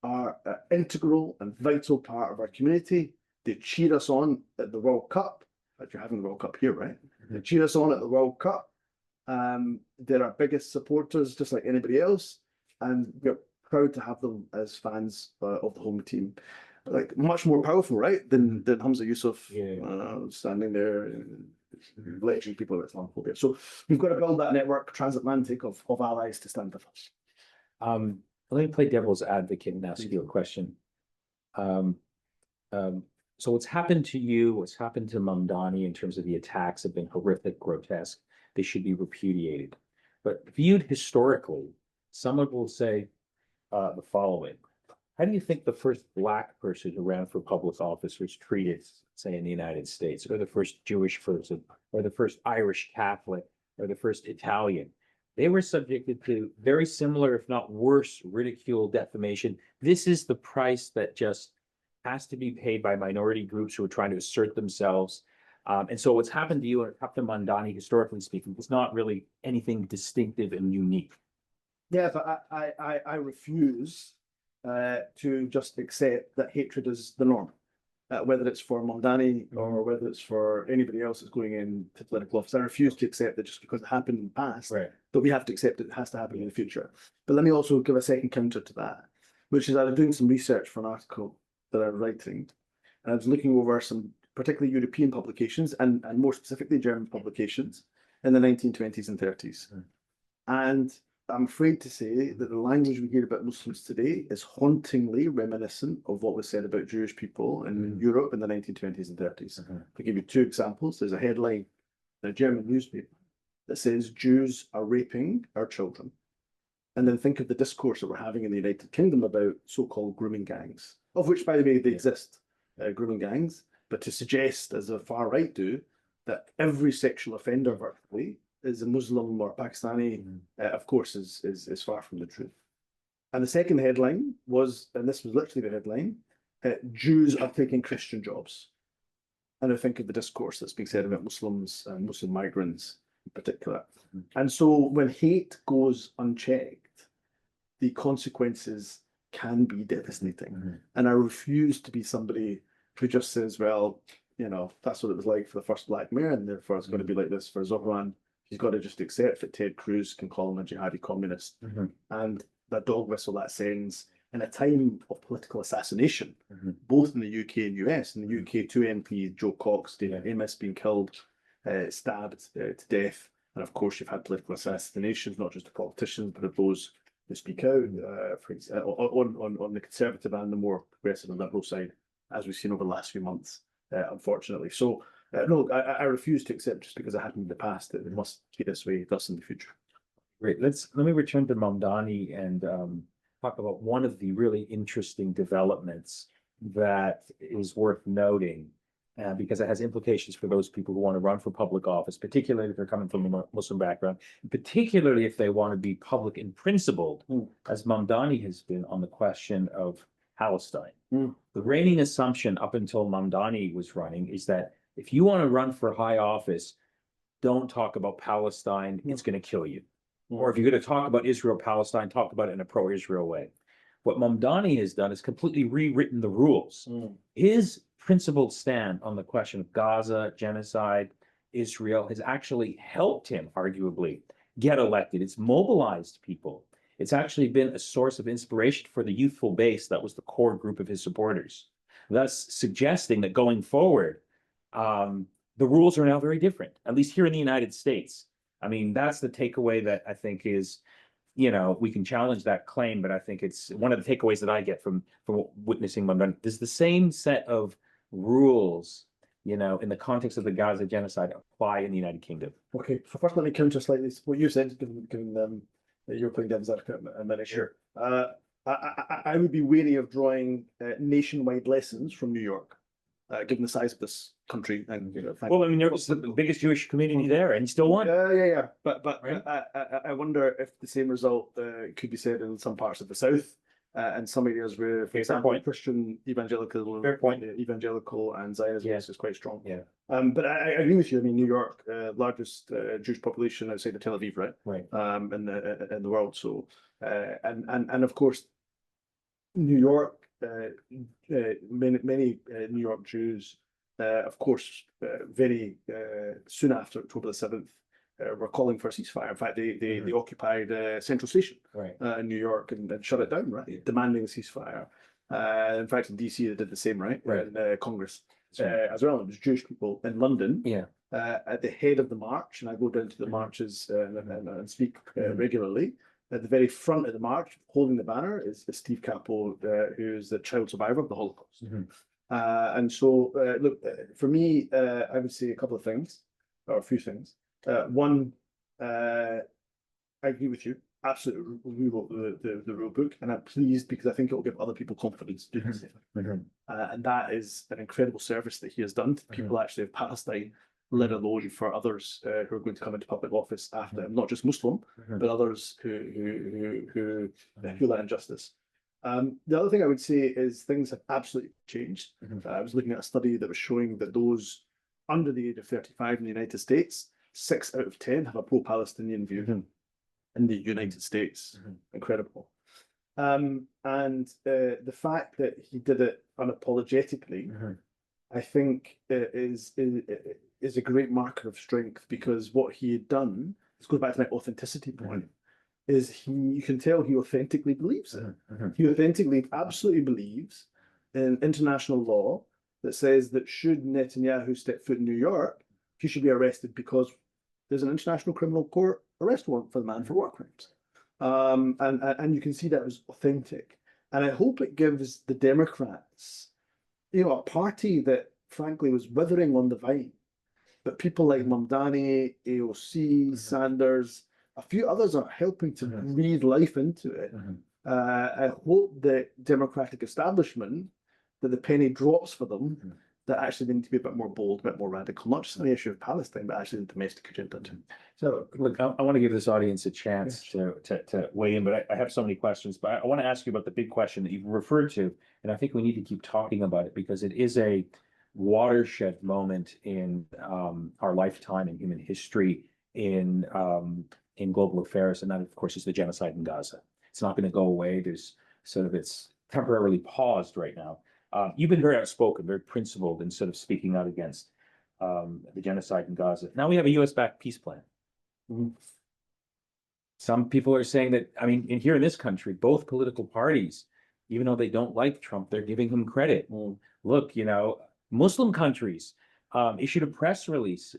are an integral and vital part of our community. They cheer us on at the World Cup. But you're having the World Cup here, right? They cheer us on at the World Cup. They're our biggest supporters, just like anybody else, and we're proud to have them as fans of the home team. Like much more powerful, right, than Humza Yousaf standing there and lecturing people about Islamophobia. So we've got to build that network transatlantic of allies to stand with us. Let me play devil's advocate and ask you a question. So what's happened to you, what's happened to Mamdani in terms of the attacks have been horrific, grotesque. They should be repudiated. But viewed historically, someone will say the following. How do you think the first Black person who ran for public office was treated, say, in the United States, or the first Jewish person, or the first Irish Catholic, or the first Italian. They were subjected to very similar, if not worse, ridicule, defamation. This is the price that just has to be paid by minority groups who are trying to assert themselves. And so what's happened to you and Captain Mandani, historically speaking, is not really anything distinctive and unique. Yeah, but I refuse to just accept that hatred is the norm. Whether it's for Mamdani or whether it's for anybody else that's going into political office. I refuse to accept that just because it happened in the past, Right. that we have to accept it has to happen in the future. But let me also give a second counter to that, which is I was doing some research for an article that I'm writing, and I was looking over some particularly European publications and more specifically German publications in the 1920s and 30s. And I'm afraid to say that the language we hear about Muslims today is hauntingly reminiscent of what was said about Jewish people in Europe in the 1920s and 30s. To give you two examples, there's a headline in a German newspaper that says Jews are raping our children. And then think of the discourse that we're having in the United Kingdom about so-called grooming gangs, of which, by the way, they exist, grooming gangs. But to suggest, as the far right do, that every sexual offender virtually is a Muslim or Pakistani, of course, is far from the truth. And the second headline was, and this was literally the headline, Jews are taking Christian jobs. And I think of the discourse that's being said about Muslims and Muslim migrants in particular. And so when hate goes unchecked, the consequences can be devastating. And I refuse to be somebody who just says, well, you know, that's what it was like for the first black mayor, and therefore it's going to be like this for Zohran. He's got to just accept that Ted Cruz can call him a jihadi communist. And that dog whistle that sends in a time of political assassination, both in the UK and US. In the UK, two MPs, Joe Cox, David Amos, being killed, stabbed to death. And of course, you've had political assassinations, not just of politicians, but of those who speak out on the conservative and the more progressive and liberal side, as we've seen over the last few months, unfortunately. So, no, I refuse to accept just because it happened in the past that it must be this way, thus in the future. Great. Let me return to Mamdani and talk about one of the really interesting developments that is worth noting, because it has implications for those people who want to run for public office, particularly if they're coming from a Muslim background, particularly if they want to be public and principled, as Mamdani has been on the question of Palestine. The reigning assumption up until Mamdani was running is that if you want to run for high office, don't talk about Palestine, it's going to kill you. Or if you're going to talk about Israel-Palestine, talk about it in a pro-Israel way. What Mamdani has done is completely rewritten the rules. His principled stand on the question of Gaza, genocide, Israel, has actually helped him, arguably, get elected. It's mobilized people. It's actually been a source of inspiration for the youthful base that was the core group of his supporters, thus suggesting that going forward, the rules are now very different, at least here in the United States. I mean, that's the takeaway that I think is, you know, we can challenge that claim, but I think it's one of the takeaways that I get from witnessing Mamdani. There's the same set of rules, you know, in the context of the Gaza genocide apply in the United Kingdom. Okay, so first let me counter slightly what you said, given you're playing devil's advocate a minute. Sure. I would be wary of drawing nationwide lessons from New York, given the size of this country. And you know, well, I mean, there was the biggest Jewish community there, and he still won. Yeah. But right? I wonder if the same result could be said in some parts of the South. And some areas where, for example, Christian evangelical and Zionism is quite strong. Yeah. But I agree with you. I mean, New York, largest Jewish population outside of Tel Aviv, right? Right. In the world. So, and of course, New York, many New York Jews, of course, very soon after October the 7th. Were calling for a ceasefire. In fact, they occupied Central Station in New York and shut it down, right? Demanding a ceasefire. In fact, in DC, they did the same, right? In Congress as well. It was Jewish people in London at the head of the march, and I go down to the marches and speak regularly. At the very front of the march, holding the banner, is Steve Capo, who is the child survivor of the Holocaust. And so, look, for me, I would say a couple of things, or a few things. One, I agree with you. Absolutely rewrote the rule book, and I'm pleased because I think it will give other people confidence to do the same. And that is an incredible service that he has done to the people actually of Palestine let alone for others who are going to come into public office after him, not just Muslim, but others who feel that injustice. The other thing I would say is things have absolutely changed. I was looking at a study that was showing that those under the age of 35 in the United States, 6 out of 10 have a pro-Palestinian view in the United States. Incredible. And the fact that he did it unapologetically, I think is a great marker of strength, because what he had done, this goes back to my authenticity point, is you can tell he authentically believes it. He authentically, absolutely believes in international law that says that should Netanyahu step foot in New York, he should be arrested because there's an international criminal court arrest warrant for the man for war crimes. And you can see that was authentic. And I hope it gives the Democrats, a party that frankly was withering on the vine, but people like Mamdani, AOC, Sanders, a few others are helping to breathe life into it. I hope the Democratic establishment, that the penny drops for them, that actually they need to be a bit more bold, a bit more radical, not just on the issue of Palestine, but actually the domestic agenda too. So, look, I want to give this audience a chance to weigh in, but I have so many questions. But I want to ask you about the big question that you've referred to, and I think we need to keep talking about it because it is a watershed moment in our lifetime in human history in global affairs, and that, of course, is the genocide in Gaza. It's not going to go away. It's temporarily paused right now. You've been very outspoken, very principled in sort of speaking out against the genocide in Gaza. Now we have a U.S.-backed peace plan. Some people are saying that, here in this country, both political parties, even though they don't like Trump, they're giving him credit. Look, Muslim countries issued a press release.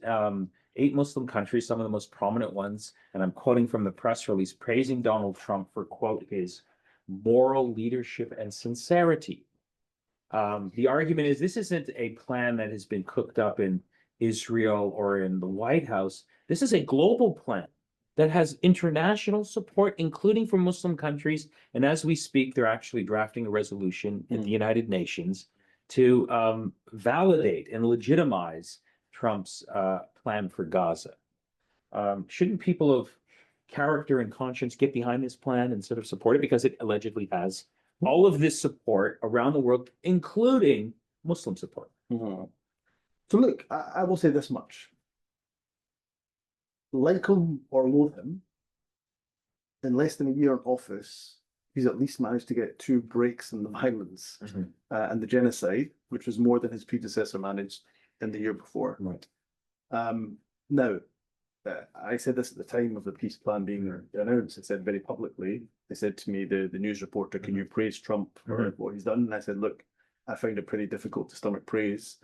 8 Muslim countries, some of the most prominent ones, and I'm quoting from the press release, praising Donald Trump for, quote, his moral leadership and sincerity. The argument is this isn't a plan that has been cooked up in Israel or in the White House. This is a global plan that has international support, including from Muslim countries. And as we speak, they're actually drafting a resolution in the United Nations to validate and legitimize Trump's plan for Gaza. Shouldn't people of character and conscience get behind this plan and sort of support it, because it allegedly has all of this support around the world, including Muslim support? So look, I will say this much. Like him or loathe him, in less than a year in office, he's at least managed to get 2 breaks in the violence and the genocide, which was more than his predecessor managed in the year before. Right. Now, I said this at the time of the peace plan being announced. I said very publicly, they said to me, the news reporter, can you praise Trump for what he's done? And I said, look, I find it pretty difficult to stomach praise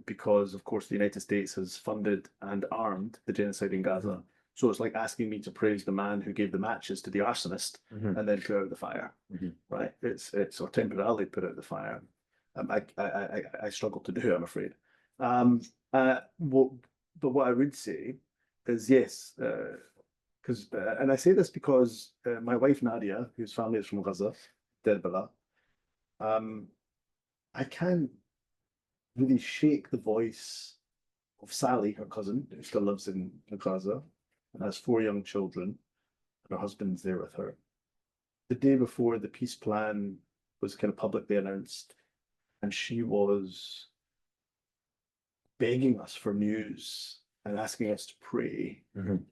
because, of course, the United States has funded and armed the genocide in Gaza. So it's like asking me to praise the man who gave the matches to the arsonist and then put out the fire, right? It's or temporarily put out the fire. I struggle to do, I'm afraid. But what I would say is yes, because and I say this because my wife Nadia, whose family is from Gaza, Derbala, I can't really shake the voice of Sally, her cousin, who still lives in Gaza and has 4 young children, and her husband's there with her. The day before the peace plan was kind of publicly announced, and she was begging us for news and asking us to pray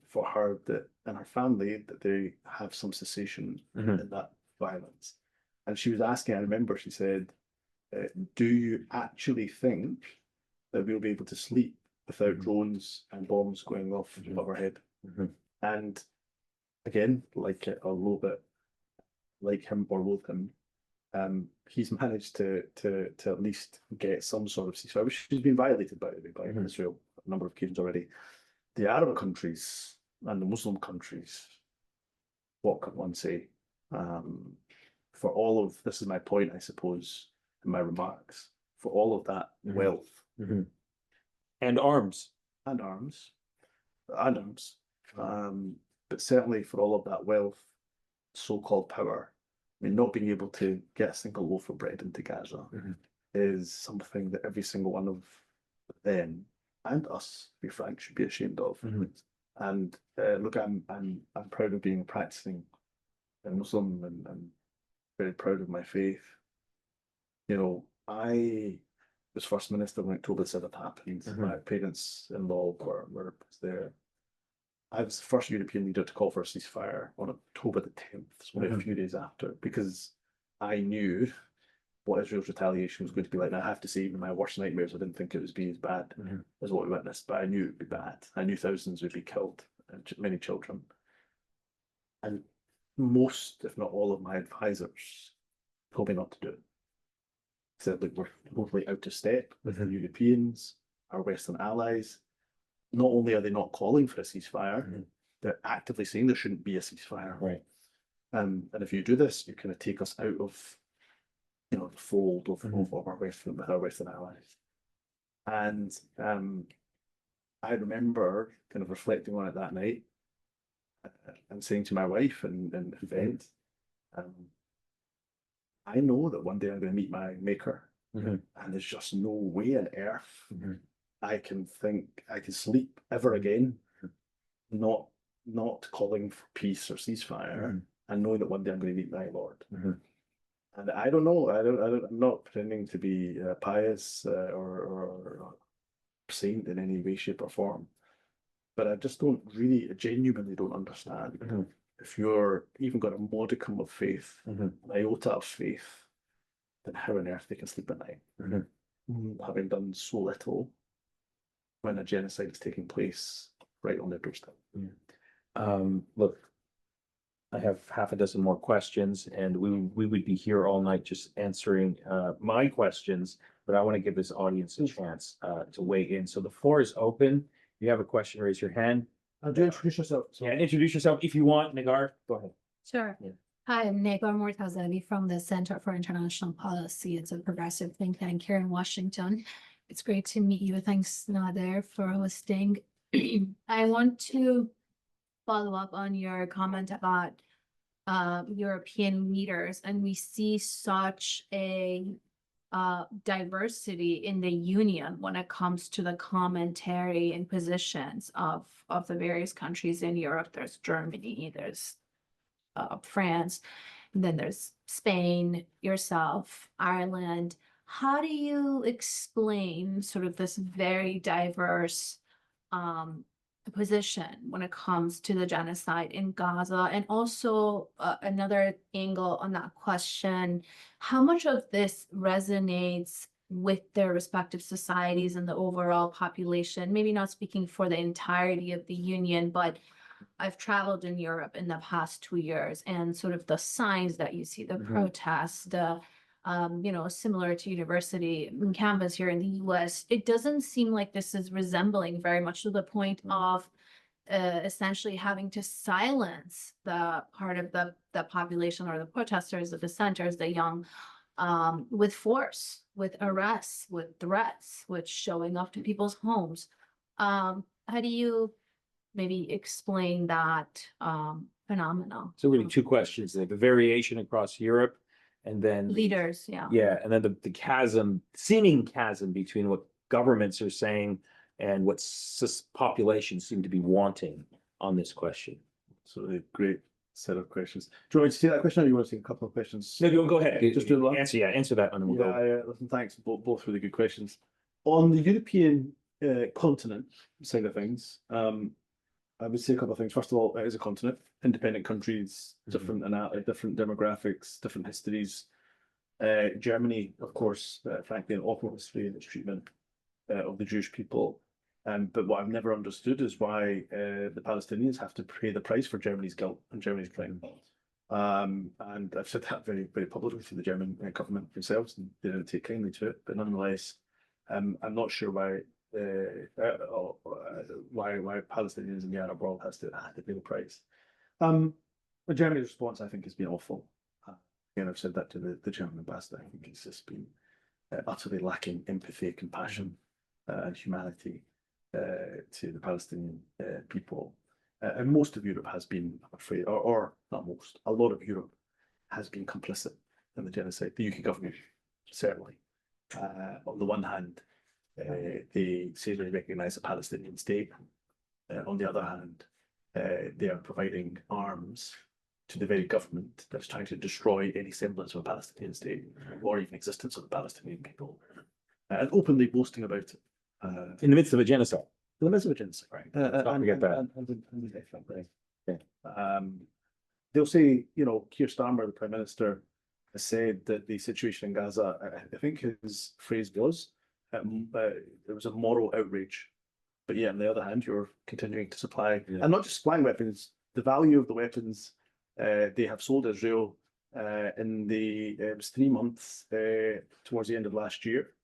for her and her family that they have some cessation in that violence. And she was asking, I remember she said, do you actually think that we'll be able to sleep without drones and bombs going off above our head? And again, like a little bit like him or loathe him, he's managed to at least get some sort of ceasefire, which has been violated by Israel a number of occasions already. The Arab countries and the Muslim countries, what can one say? For all of this is my point, I suppose, in my remarks. For all of that wealth and arms, but certainly for all of that wealth, so-called power, I mean, not being able to get a single loaf of bread into Gaza is something that every single one of them and us, to be frank, should be ashamed of. Mhm. And look, I'm proud of being a practicing Muslim, and I'm very proud of my faith. You know, I was First Minister when October 7th happened. Mhm. My parents-in-law were there. I was the first European leader to call for a ceasefire on October the 10th, so only a Mhm. few days after, because I knew what Israel's retaliation was going to be like. And I have to say, even my worst nightmares, I didn't think it was be as bad Mhm. as what we witnessed, but I knew it would be bad. I knew thousands would be killed, and many children. And most, if not all, of my advisors told me not to do it. Said, look, we're totally out of step with the Europeans, our Western allies. Not only are they not calling for a ceasefire, Mhm. they're actively saying there shouldn't be a ceasefire. Right. And if you do this, you kind of take us out of, the fold of, Mhm. of our Western allies. And I remember kind of reflecting on it that night, and saying to my wife and event, I know that one day I'm going to meet my maker, Mhm. and there's just no way on earth Mhm. I can sleep ever again, not calling for peace or ceasefire, Mhm. and knowing that one day I'm going to meet my Lord. Mhm. And I don't know. I'm not pretending to be pious or saint in any way, shape, or form. But I just genuinely don't understand. Mhm. If you're even got a modicum of faith, Mhm. an iota of faith, then how on earth they can sleep at night, Mhm. having done so little when a genocide is taking place right on their doorstep. Look, I have half a dozen more questions, and we would be here all night just answering my questions, but I want to give this audience a chance to weigh in. So the floor is open. If you have a question, raise your hand. Do introduce yourself. Yeah, introduce yourself if you want, Nagar. Go ahead. Sure. Yeah. Hi, I'm Nagar Mortazavi from the Center for International Policy. It's a progressive think tank here in Washington. It's great to meet you. Thanks, Nader, for hosting. I want to follow up on your comment about European leaders, and we see such a diversity in the union when it comes to the commentary and positions of the various countries in Europe. There's Germany, there's France, and then there's Spain, yourself, Ireland. How do you explain sort of this very diverse position when it comes to the genocide in Gaza? And also another angle on that question, how much of this resonates with their respective societies and the overall population? Maybe not speaking for the entirety of the union, but I've traveled in Europe in the past 2 years, and sort of the signs that you see, the Mhm. protests, the similar to university campus here in the US, it doesn't seem like this is resembling very much to the point of essentially having to silence the part of the population or the protesters, the dissenters, the young, with force, with arrests, with threats, with showing up to people's homes. How do you maybe explain that phenomenon? So really two questions, the variation across Europe and then Leaders, yeah. yeah, and then the seeming chasm between what governments are saying and what populations seem to be wanting on this question. So a great set of questions. Do you want me to take that question, or do you want to take a couple of questions? No, go ahead. Just do one. Answer that one and we'll go. Yeah, listen, thanks. Both really good questions. On the European continent side of things, I would say a couple of things. First of all, it is a continent, independent countries, different demographics, different histories. Germany, of course, frankly, an awful history in its treatment of the Jewish people. But what I've never understood is why the Palestinians have to pay the price for Germany's guilt and Germany's crime. And I've said that very, very publicly to the German government themselves, and they didn't take kindly to it. But nonetheless, I'm not sure why Palestinians in the Arab world has to pay the price. The Germany's response, I think, has been awful. Again, I've said that to the German ambassador. I think it's just been utterly lacking empathy, compassion, and humanity to the Palestinian people. And most of Europe has been, I'm afraid, or not most, a lot of Europe has been complicit in the genocide. The UK government, certainly. On the one hand, they say they recognise a Palestinian state. On the other hand, they are providing arms to the very government that's trying to destroy any semblance of a Palestinian state or even existence of the Palestinian people, and openly boasting about it. In the midst of a genocide. In the midst of a genocide, Right. Let's not forget that. They'll say, you know, Keir Starmer, the Prime Minister, has said that the situation in Gaza, I think his phrase was, there was a moral outrage. But yeah, on the other hand, you're continuing to supply, and not just supplying weapons, the value of the weapons they have sold Israel in the it was 3 months towards the end of last year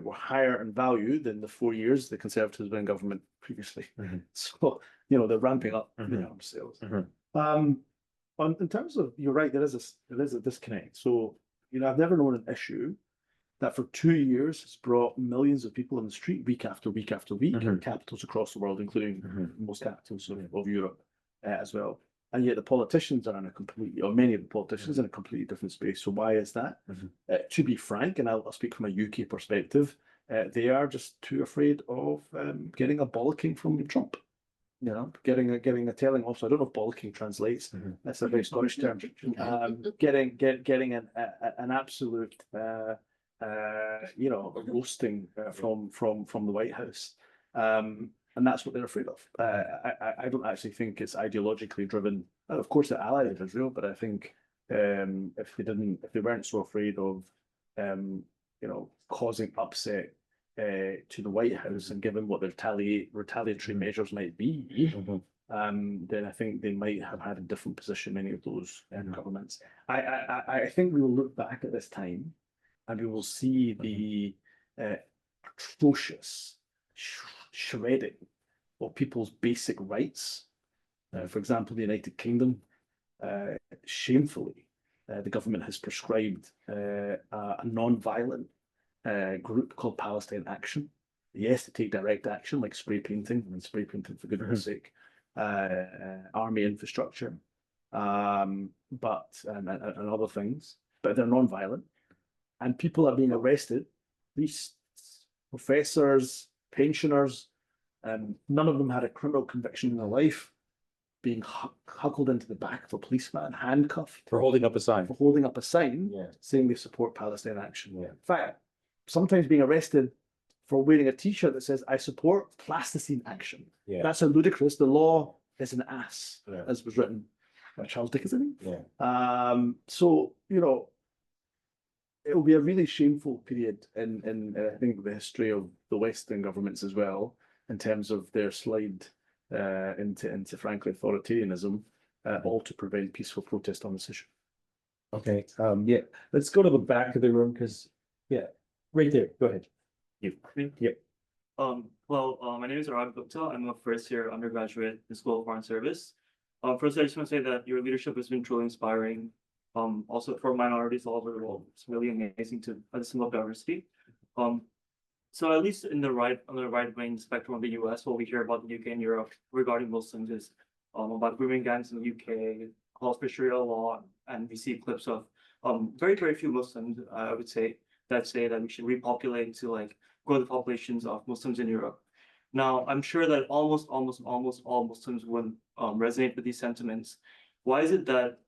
were higher in value than the 4 years the Conservatives were in government previously. So, you know, they're ramping up the arms sales. In terms of, you're right, there is a disconnect. So, you know, I've never known an issue that for 2 years has brought millions of people on the street week after week after week in capitals across the world, including most capitals of Europe as well. And yet the politicians are in a completely, or many of the politicians in a completely different space. So why is that? To be frank, and I'll speak from a UK perspective, they are just too afraid of getting a bollocking from Trump. You know, getting a telling. Also, I don't know if bollocking translates. That's a very Scottish term. Getting an absolute, you know, roasting from the White House. And that's what they're afraid of. I don't actually think it's ideologically driven. Of course, they're allied with Israel, but I think if they weren't so afraid of, you know, causing upset to the White House and given what the retaliatory measures might be, then I think they might have had a different position. Many of those governments. I think we will look back at this time, and we will see the atrocious shredding of people's basic rights. For example, the United Kingdom, shamefully, the government has prescribed a non-violent group called Palestine Action. Yes, to take direct action like spray painting for goodness sake, army infrastructure, but and other things, but they're non-violent, and people are being arrested. These professors, pensioners, none of them had a criminal conviction in their life, being huckled into the back of a policeman, handcuffed For holding up a sign. saying they support Palestine Action. In fact, sometimes being arrested for wearing a T-shirt that says "I support Palestine Action." That's how ludicrous. The law is an ass, as was written by Charles Dickens. So, you know, it will be a really shameful period in I think the history of the Western governments as well, in terms of their slide into frankly authoritarianism, all to prevent peaceful protest on this issue. Okay. Let's go to the back of the room because right there. Go ahead. My name is Arad Gupta. I'm a first-year undergraduate in School of Foreign Service. First, I just want to say that your leadership has been truly inspiring. Also for minorities all over the world. It's really amazing to have this level of diversity. So at least on the right wing spectrum of the US, what we hear about the UK and Europe regarding Muslims is about grooming gangs in the UK, calls for Sharia law, and we see clips of very, very few Muslims, I would say that we should repopulate to like grow the populations of Muslims in Europe. Now, I'm sure that almost all Muslims would resonate with these sentiments. Why is it that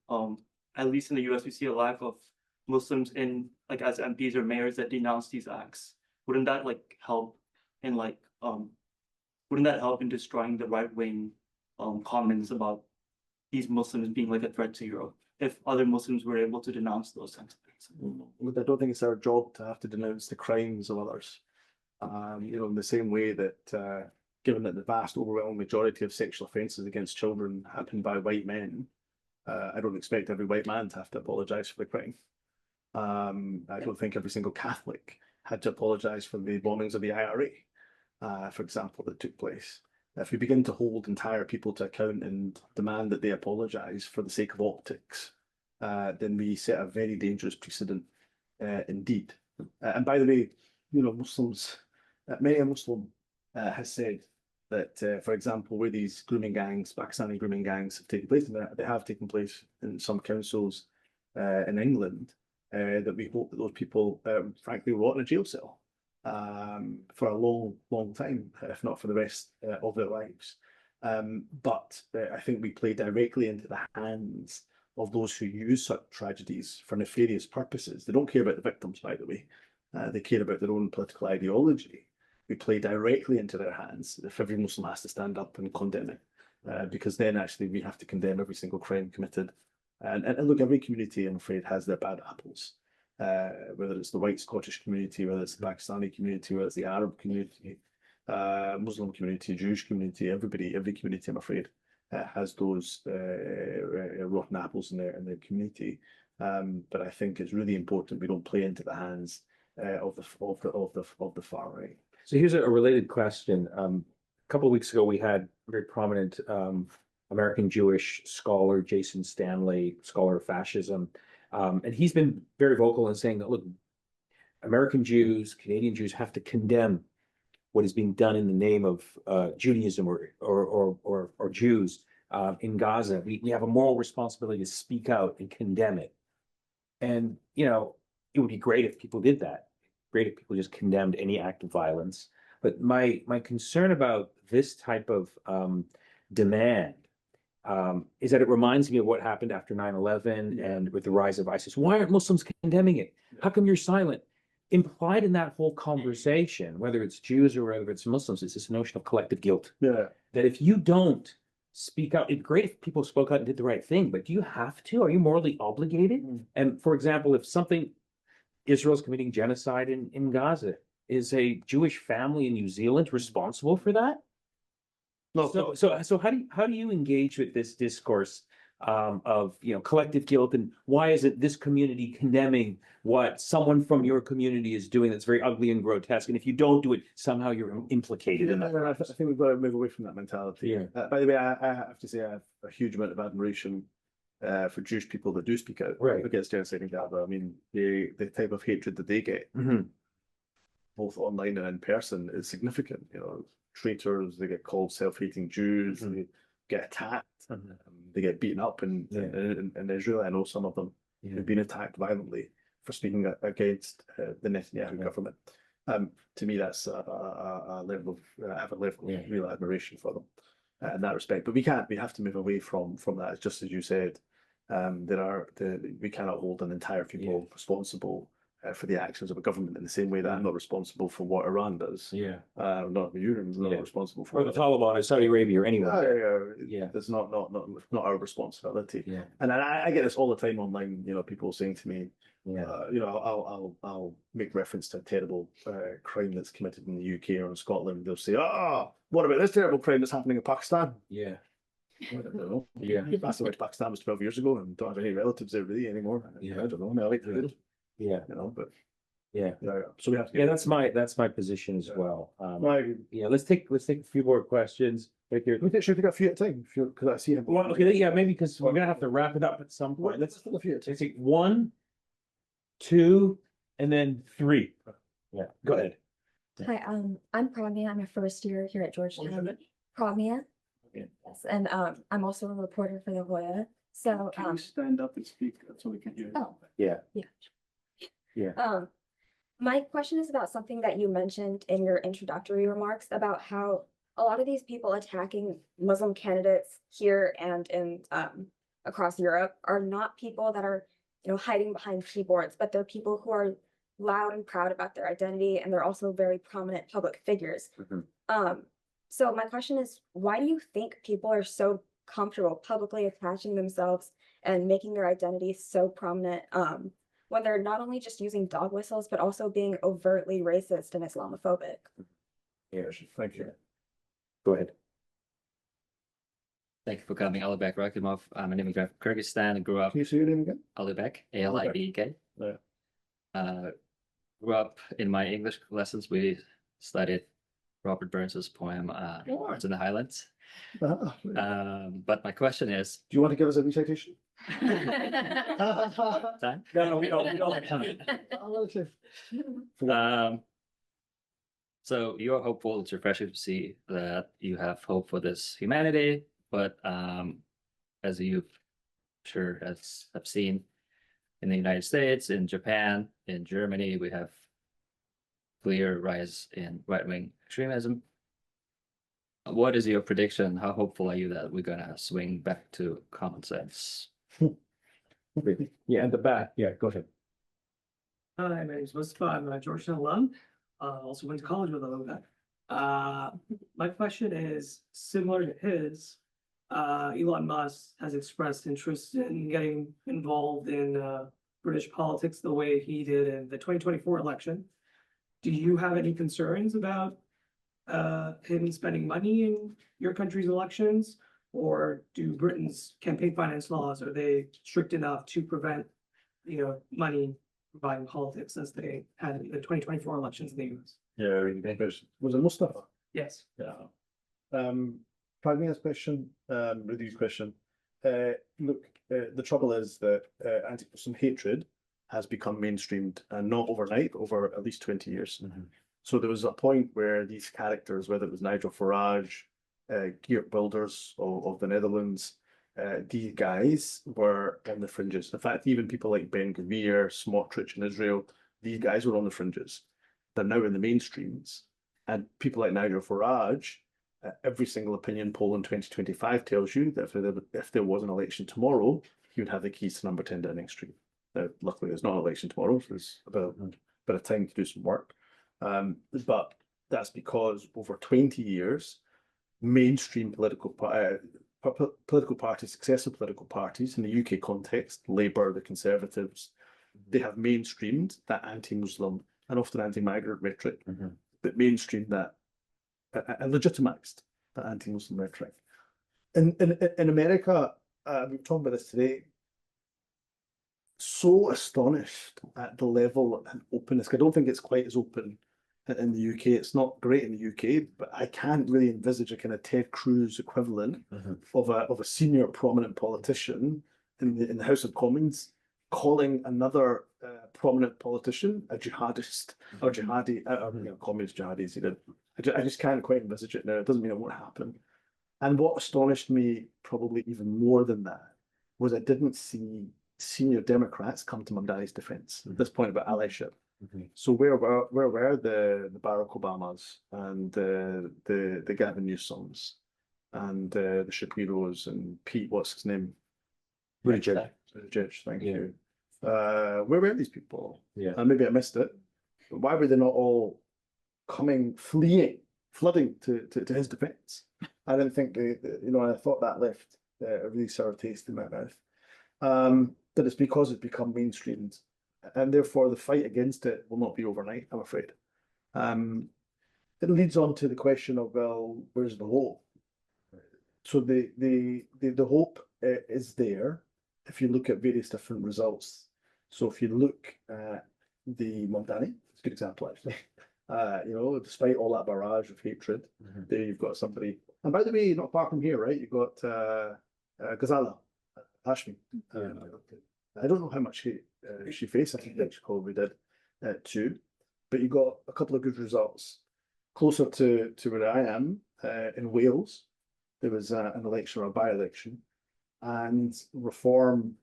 at least in the US we see a lack of Muslims in like as MPs or mayors that denounce these acts? Wouldn't that like help in destroying the right wing comments about these Muslims being like a threat to Europe if other Muslims were able to denounce those sentiments? Look, I don't think it's our job to have to denounce the crimes of others. You know, in the same way that given that the vast overwhelming majority of sexual offences against children happen by white men, I don't expect every white man to have to apologise for the crime. I don't think every single Catholic had to apologise for the bombings of the IRA, for example, that took place. If we begin to hold entire people to account and demand that they apologise for the sake of optics, then we set a very dangerous precedent indeed. And by the way, you know, Muslims, many a Muslim has said that, for example, where these grooming gangs, Pakistani grooming gangs have taken place, and they have taken place in some councils in England, that we hope that those people, frankly, rot in a jail cell. for a long time, if not for the rest of their lives. But I think we play directly into the hands of those who use such tragedies for nefarious purposes. They don't care about the victims, by the way. They care about their own political ideology. We play directly into their hands if every Muslim has to stand up and condemn it. Because then actually we have to condemn every single crime committed. And look, every community, I'm afraid, has their bad apples. Whether it's the white Scottish community, whether it's the Pakistani community, whether it's the Arab community, Muslim community, Jewish community, every community, I'm afraid, has those rotten apples in their community. But I think it's really important we don't play into the hands of the far right. So here's a related question. A couple of weeks ago, we had a very prominent American Jewish scholar, Jason Stanley, scholar of fascism. And he's been very vocal in saying that, look, American Jews, Canadian Jews have to condemn what is being done in the name of Judaism or Jews in Gaza. We have a moral responsibility to speak out and condemn it. And, you know, it would be great if people did that. Great if people just condemned any act of violence. But my concern about this type of demand is that it reminds me of what happened after 9/11 and with the rise of ISIS. Why aren't Muslims condemning it? How come you're silent? Implied in that whole conversation, whether it's Jews or whether it's Muslims, is this notion of collective guilt. Yeah. That if you don't speak out, it's great if people spoke out and did the right thing, but do you have to? Are you morally obligated? And for example, if Israel's committing genocide in Gaza, is a Jewish family in New Zealand responsible for that? No. So how do you engage with this discourse of, you know, collective guilt, and why is it this community condemning what someone from your community is doing that's very ugly and grotesque, and if you don't do it, somehow you're implicated in that? I think we've got to move away from that mentality. Yeah. By the way, I have to say I have a huge amount of admiration for Jewish people that do speak out against genocide in Gaza. I mean, the type of hatred that they get, both online and in person, is significant. You know, traitors, they get called self-hating Jews, they get attacked, they get beaten up in Israel. I know some of them who've been attacked violently for speaking against the Netanyahu government. To me, that's a level of I have a level of real admiration for them in that respect. But we have to move away from that. It's just as you said, we cannot hold an entire people responsible for the actions of a government in the same way that I'm not responsible for what Iran does. Not you're not responsible for or the Taliban or Saudi Arabia or anyone. It's not our responsibility. And I get this all the time online. You know, people saying to me, you know, I'll make reference to a terrible crime that's committed in the UK or in Scotland. They'll say, "Oh, what about this terrible crime that's happening in Pakistan?" I don't know. That's where Pakistan was 12 years ago, and don't have any relatives there really anymore. I don't know. I like to do. You know, but so we have to. That's my position as well. Let's take a few more questions. Right here. Should we take a few at a time? Because I see him. Well, okay, maybe because we're gonna have to wrap it up at some point. Let's take a few. Let's take 1, 2, and then 3. Go ahead. Hi, I'm Pragya. I'm a first year here at Georgetown. Pragya. Okay. Yes, and I'm also a reporter for the Hoya. So can you stand up and speak so we can hear? Oh. Yeah. My question is about something that you mentioned in your introductory remarks about how a lot of these people attacking Muslim candidates here and in across Europe are not people that are, you know, hiding behind keyboards, but they're people who are loud and proud about their identity, and they're also very prominent public figures. So my question is, why do you think people are so comfortable publicly attaching themselves and making their identity so prominent when they're not only just using dog whistles, but also being overtly racist and Islamophobic? Thank you. Go ahead. Thank you for coming. Alibek Rakimov. I'm an immigrant from Kyrgyzstan and grew up. Can you say your name again? Alibek, Alibek. Grew up in my English lessons. We studied Robert Burns's poem Words in the Highlands. But my question is, do you want to give us a recitation? Time? No, we don't have time. So you're hopeful. It's refreshing to see that you have hope for this humanity, but as you've have seen in the United States, in Japan, in Germany, we have clear rise in right-wing extremism. What is your prediction? How hopeful are you that we're gonna swing back to common sense? Yeah, and the back, yeah, go ahead. Hi, my name is Mustafa. I'm a Georgetown alum. Also went to college with alumni. My question is similar to his. Elon Musk has expressed interest in getting involved in British politics the way he did in the 2024 election. Do you have any concerns about him spending money in your country's elections? Or do Britain's campaign finance laws, are they strict enough to prevent, money buying politics as they had in the 2024 elections in the US? Yeah, was it Mustafa? Yes. Yeah. Pragma's question, Rudy's question. Look, the trouble is that anti-Muslim hatred has become mainstreamed, and not overnight, over at least 20 years. So there was a point where these characters, whether it was Nigel Farage, Geert Wilders of the Netherlands, these guys were on the fringes. In fact, even people like Ben Gvir, Smotrich in Israel, these guys were on the fringes. They're now in the mainstreams. And people like Nigel Farage, every single opinion poll in 2025 tells you that if there was an election tomorrow, he would have the keys to number 10 Downing Street. Now, luckily, there's not an election tomorrow, so there's a bit of time to do some work. But that's because over 20 years, mainstream political parties, successive political parties in the UK context, Labour, the Conservatives, they have mainstreamed that anti-Muslim and often anti-migrant rhetoric, but mainstreamed that and legitimised that anti-Muslim rhetoric. In America, we were talking about this today, so astonished at the level and openness. I don't think it's quite as open in the UK. It's not great in the UK, but I can't really envisage a kind of Ted Cruz equivalent of a senior prominent politician in the House of Commons calling another prominent politician a jihadist or jihadi, communist jihadis. I just can't quite envisage it now. It doesn't mean it won't happen. And what astonished me probably even more than that was I didn't see senior Democrats come to Mamdani's defense at this point about allyship. So where were the Barack Obamas and the Gavin Newsoms and the Shapiros and Pete, what's his name? Buttigieg. Buttigieg, thank you. Where were these people? Yeah. And maybe I missed it. But why were they not all coming, flooding to his defense? I didn't think I thought that left a really sour taste in my mouth. But it's because it's become mainstreamed, and therefore the fight against it will not be overnight, I'm afraid. It leads on to the question of, well, where's the hope? So the hope is there if you look at various different results. So if you look at the Mamdani, it's a good example actually. Despite all that barrage of hatred, there you've got somebody. And by the way, not far from here, right? You've got Ghazala Hashmi. I don't know how much she faced. I think that she probably did too. But you got a couple of good results. Closer to where I am, in Wales, there was an election or a by-election, and Reform,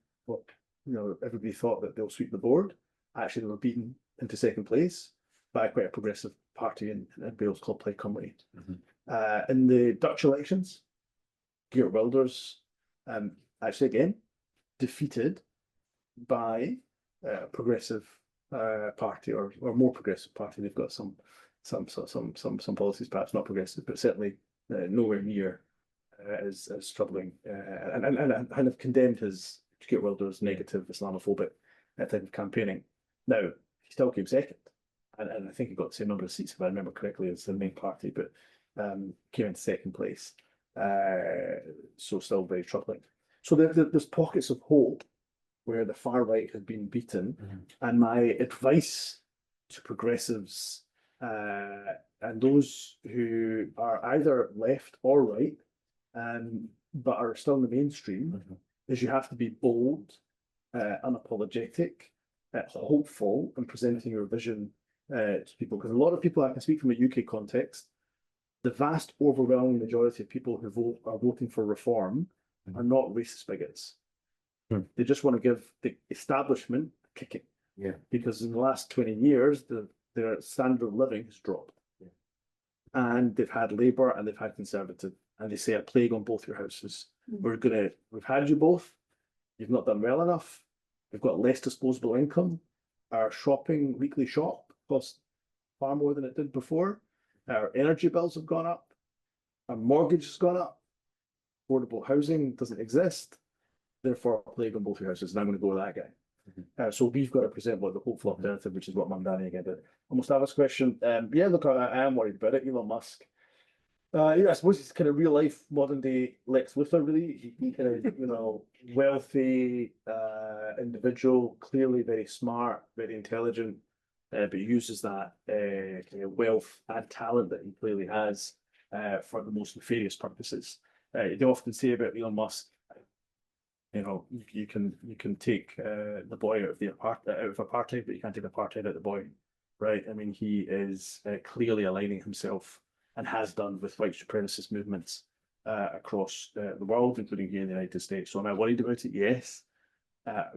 everybody thought that they'll sweep the board. Actually, they were beaten into second place by quite a progressive party in Wales called Plaid Cymru. In the Dutch elections, Geert Wilders, actually again, defeated by a progressive party or more progressive party. They've got some policies perhaps not progressive, but certainly nowhere near as troubling. And I kind of condemned his Geert Wilders' negative Islamophobic type of campaigning. Now he still came second, and I think he got the same number of seats if I remember correctly as the main party, but came into second place. So still very troubling. So there's pockets of hope where the far right has been beaten, and my advice to progressives and those who are either left or right, but are still in the mainstream, is you have to be bold, unapologetic, hopeful, and presenting your vision to people. Because a lot of people, I can speak from a UK context, the vast overwhelming majority of people who are voting for reform are not racist bigots. They just want to give the establishment a kicking. Because in the last 20 years, the their standard of living has dropped. And they've had Labour and they've had Conservative, and they say a plague on both your houses. We've had you both. You've not done well enough. We've got less disposable income. Our weekly shop costs far more than it did before. Our energy bills have gone up. Our mortgage has gone up. Affordable housing doesn't exist. Therefore, a plague on both your houses. And I'm going to go with that guy. So we've got to present what the hopeful alternative, which is what Mamdani again did. Almost Mustafa's question. Yeah, look, I am worried about it. Elon Musk. Yeah, I suppose he's kind of real life modern day Lex Luthor, really. He kind of, wealthy individual, clearly very smart, very intelligent, but he uses that kind of wealth and talent that he clearly has for the most nefarious purposes. They often say about Elon Musk, you can take the boy out of apartheid, but you can't take apartheid out of the boy, right? I mean, he is clearly aligning himself and has done with white supremacist movements across the world, including here in the United States. So am I worried about it? Yes.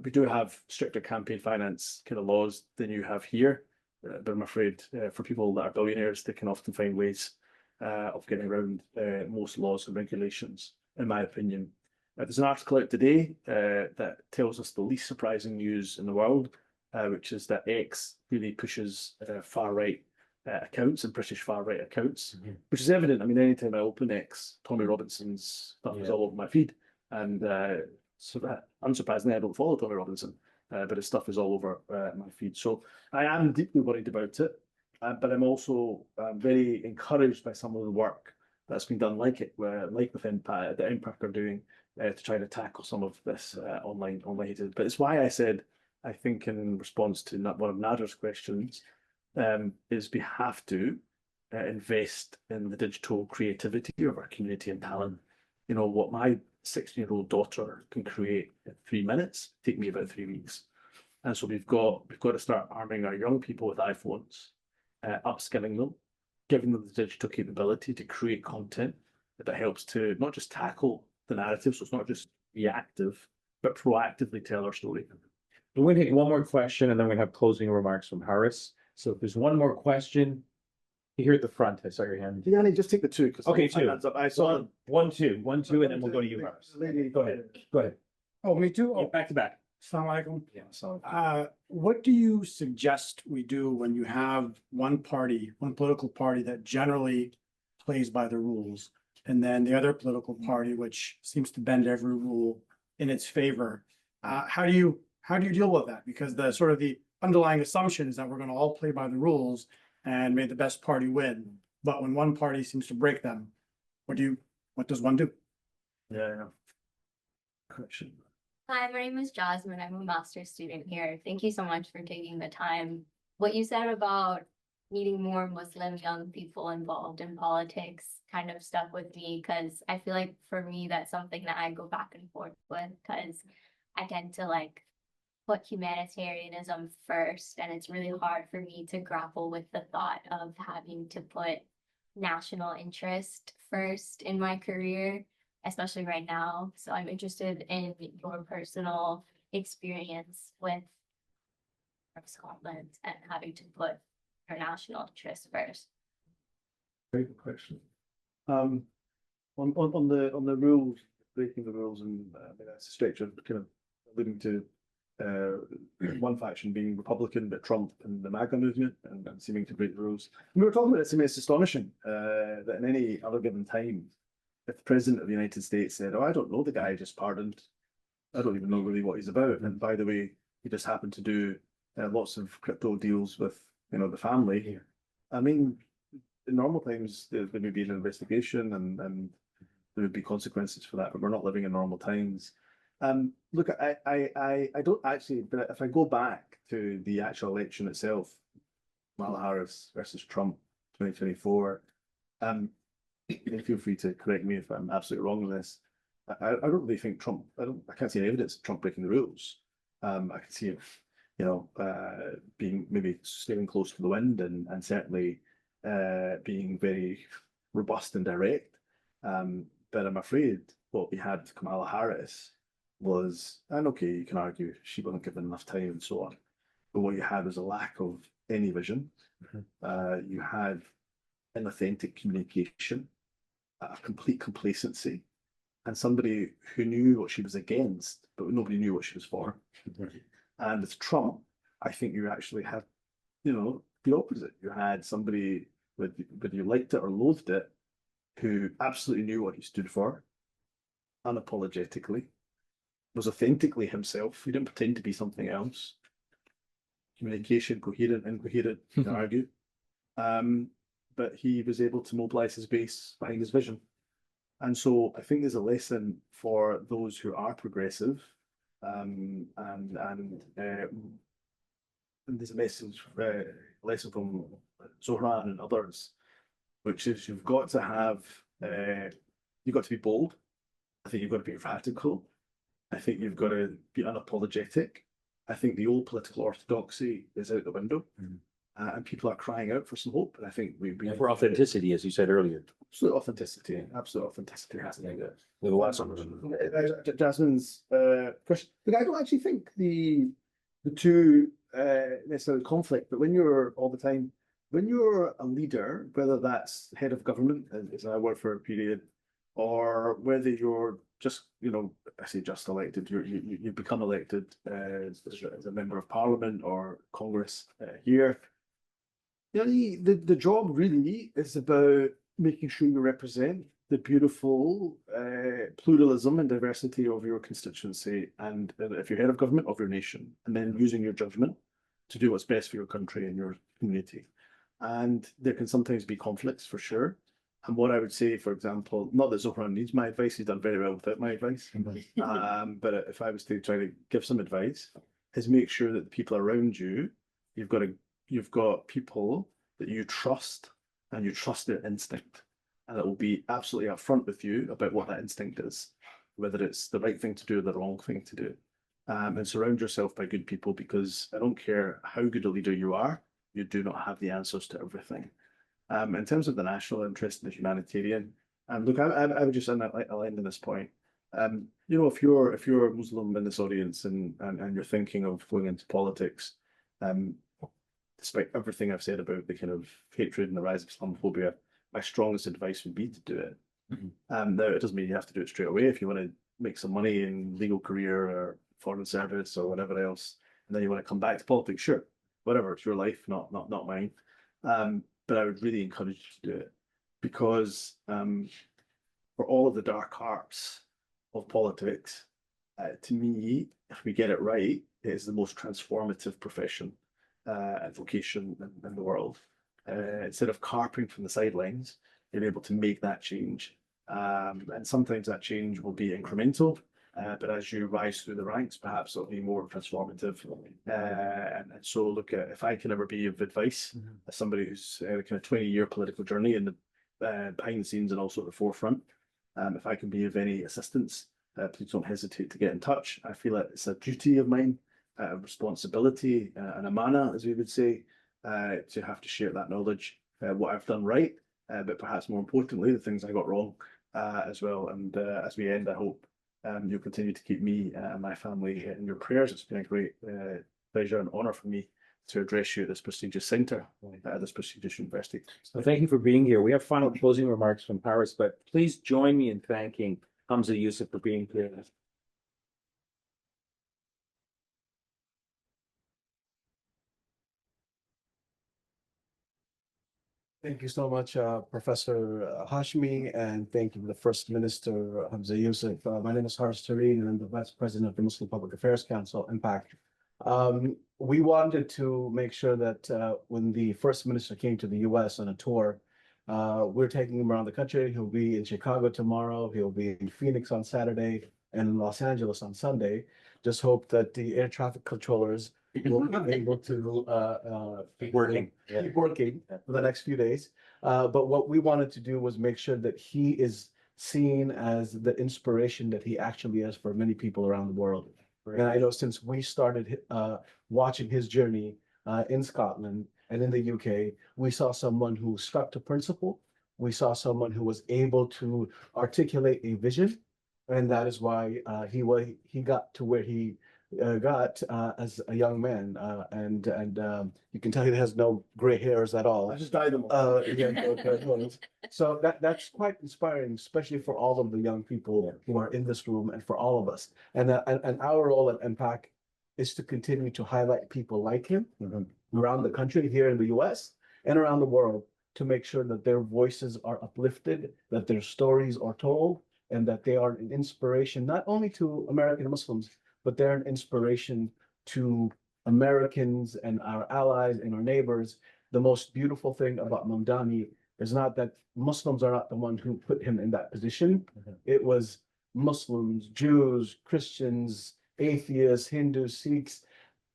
We do have stricter campaign finance kind of laws than you have here, but I'm afraid for people that are billionaires, they can often find ways of getting around most laws and regulations, in my opinion. There's an article out today that tells us the least surprising news in the world, which is that X really pushes far-right accounts and British far-right accounts, which is evident. I mean, anytime I open X, Tommy Robinson's stuff is all over my feed. And so that, unsurprisingly, I don't follow Tommy Robinson, but his stuff is all over my feed. So I am deeply worried about it, but I'm also very encouraged by some of the work that's been done like with Impact, the Impact are doing to try to tackle some of this online hatred. But it's why I said, I think in response to one of Nader's questions, is we have to invest in the digital creativity of our community and talent. What my 16-year-old daughter can create in 3 minutes take me about 3 weeks. And so we've got to start arming our young people with iPhones, upskilling them, giving them the digital capability to create content that helps to not just tackle the narrative, so it's not just reactive, but proactively tell our story. We're going to take one more question and then we have closing remarks from Harris. So if there's one more question, here at the front, I saw your hand. Yanni, just take the two. Okay, two. I saw one, two, and then we'll go to you, Harris. Go ahead. Oh, me too? Yeah, Oh, back to back. Assalamu alaikum. Yeah, so What do you suggest we do when you have one political party that generally plays by the rules, and then the other political party which seems to bend every rule in its favor? How do you deal with that? Because the underlying assumption is that we're going to all play by the rules and may the best party win. But when one party seems to break them, what does one do? Yeah. Correction. Hi, my name is Jasmine. I'm a master's student here. Thank you so much for taking the time. What you said about needing more Muslim young people involved in politics kind of stuck with me, because I feel like for me, that's something that I go back and forth with, because I tend to put humanitarianism first, and it's really hard for me to grapple with the thought of having to put national interest first in my career, especially right now. So I'm interested in your personal experience with Scotland and having to put your national interest first. Very good question. On the rules, breaking the rules, and that's a stretch of kind of alluding to one faction being Republican, but Trump and the MAGA movement, and seeming to break the rules. And we were talking about this. I mean, it's astonishing that in any other given time, if the president of the United States said, "Oh, I don't know the guy I just pardoned. I don't even know really what he's about." And by the way, he just happened to do lots of crypto deals with the family. I mean, in normal times, there would be an investigation and there would be consequences for that. But we're not living in normal times. Look, I don't actually, but if I go back to the actual election itself, Kamala Harris versus Trump 2024, feel free to correct me if I'm absolutely wrong on this. I don't really think Trump, I can't see any evidence of Trump breaking the rules. I can see him, being maybe steering close to the wind and certainly being very robust and direct. But I'm afraid what we had with Kamala Harris was, and okay, you can argue she wasn't given enough time and so on, but what you had was a lack of any vision, You had inauthentic communication, a complete complacency, and somebody who knew what she was against, but nobody knew what she was for. And with Trump, I think you actually had, the opposite. You had somebody, whether you liked it or loathed it, who absolutely knew what he stood for, unapologetically, was authentically himself. He didn't pretend to be something else. Communication, coherent, incoherent, you can argue. But he was able to mobilize his base behind his vision. And so I think there's a lesson for those who are progressive, and there's a lesson from Zohran and others, which is you've got to be bold. I think you've got to be radical. I think you've got to be unapologetic. I think the old political orthodoxy is out the window, and people are crying out for some hope. And I think For authenticity, as you said earlier. absolute authenticity. With a lot Jasmine's question. Look, I don't actually think the two necessarily conflict, but when you're a leader, whether that's head of government, as I worked for a period, or whether you're just, I say just elected, you become elected as a member of parliament or Congress here. The job really is about making sure you represent the beautiful pluralism and diversity of your constituency, and if you're head of government, of your nation, and then using your judgment to do what's best for your country and your community. And there can sometimes be conflicts, for sure. And what I would say, for example, not that Zohran needs my advice, he's done very well without my advice. But if I was to try to give some advice, is make sure that the people around you, you've got people that you trust, and you trust their instinct, and that will be absolutely upfront with you about what that instinct is, whether it's the right thing to do or the wrong thing to do. And surround yourself by good people, because I don't care how good a leader you are, you do not have the answers to everything. In terms of the national interest and the humanitarian, look, I would just I'll end on this point. If you're Muslim in this audience and you're thinking of going into politics, despite everything I've said about the kind of hatred and the rise of Islamophobia, my strongest advice would be to do it. Now, it doesn't mean you have to do it straight away. If you want to make some money in legal career or foreign service or whatever else, and then you want to come back to politics, sure, whatever, it's your life, not mine. But I would really encourage you to do it, because for all of the dark arts of politics, to me, if we get it right, it is the most transformative profession and vocation in the world. Instead of carping from the sidelines, you're able to make that change. And sometimes that change will be incremental, but as you rise through the ranks, perhaps it'll be more transformative. And so look, if I can ever be of advice, as somebody who's kind of 20-year political journey in the behind the scenes and also at the forefront, if I can be of any assistance, please don't hesitate to get in touch. I feel like it's a duty of mine, a responsibility, and a manner, as we would say, to have to share that knowledge, what I've done right, but perhaps more importantly, the things I got wrong as well. And as we end, I hope you'll continue to keep me and my family in your prayers. It's been a great pleasure and honour for me to address you at this prestigious centre, at this prestigious university. So thank you for being here. We have final closing remarks from Paris, but please join me in thanking Humza Yousaf for being here. Thank you so much, Professor Hashemi, and thank you to the First Minister, Humza Yousaf. My name is Harsh Tareen, and I'm the Vice President of the Muslim Public Affairs Council, Impact. We wanted to make sure that when the First Minister came to the US on a tour, we're taking him around the country. He'll be in Chicago tomorrow, he'll be in Phoenix on Saturday, and in Los Angeles on Sunday. Just hope that the air traffic controllers will be able to keep working for the next few days. But what we wanted to do was make sure that he is seen as the inspiration that he actually is for many people around the world. And I know since we started watching his journey in Scotland and in the UK, we saw someone who stuck to principle. We saw someone who was able to articulate a vision. And that is why he got to where he got as a young man, and you can tell he has no gray hairs at all. I just dyed them. Yeah, so that's quite inspiring, especially for all of the young people who are in this room and for all of us. And our role at MPAC is to continue to highlight people like him around the country, here in the US and around the world, to make sure that their voices are uplifted, that their stories are told, and that they are an inspiration not only to American Muslims, but they're an inspiration to Americans and our allies and our neighbors. The most beautiful thing about Mamdani is not that Muslims are not the one who put him in that position. It was Muslims, Jews, Christians, atheists, Hindus, Sikhs,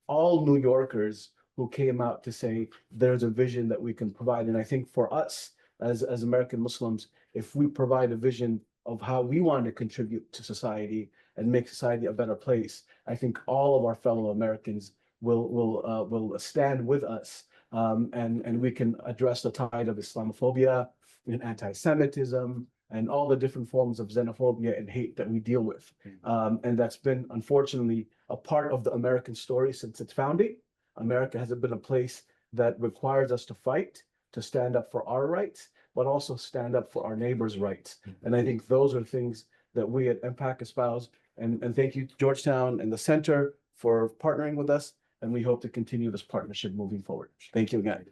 all New Yorkers who came out to say there's a vision that we can provide. And I think for us as American Muslims, if we provide a vision of how we want to contribute to society and make society a better place, I think all of our fellow Americans will stand with us, and we can address the tide of Islamophobia and anti-Semitism and all the different forms of xenophobia and hate that we deal with. And that's been, unfortunately, a part of the American story since its founding. America has been a place that requires us to fight, to stand up for our rights, but also stand up for our neighbors' rights. And I think those are things that we at MPAC espouse. And thank you, Georgetown and the Center, for partnering with us. And we hope to continue this partnership moving forward. Thank you again.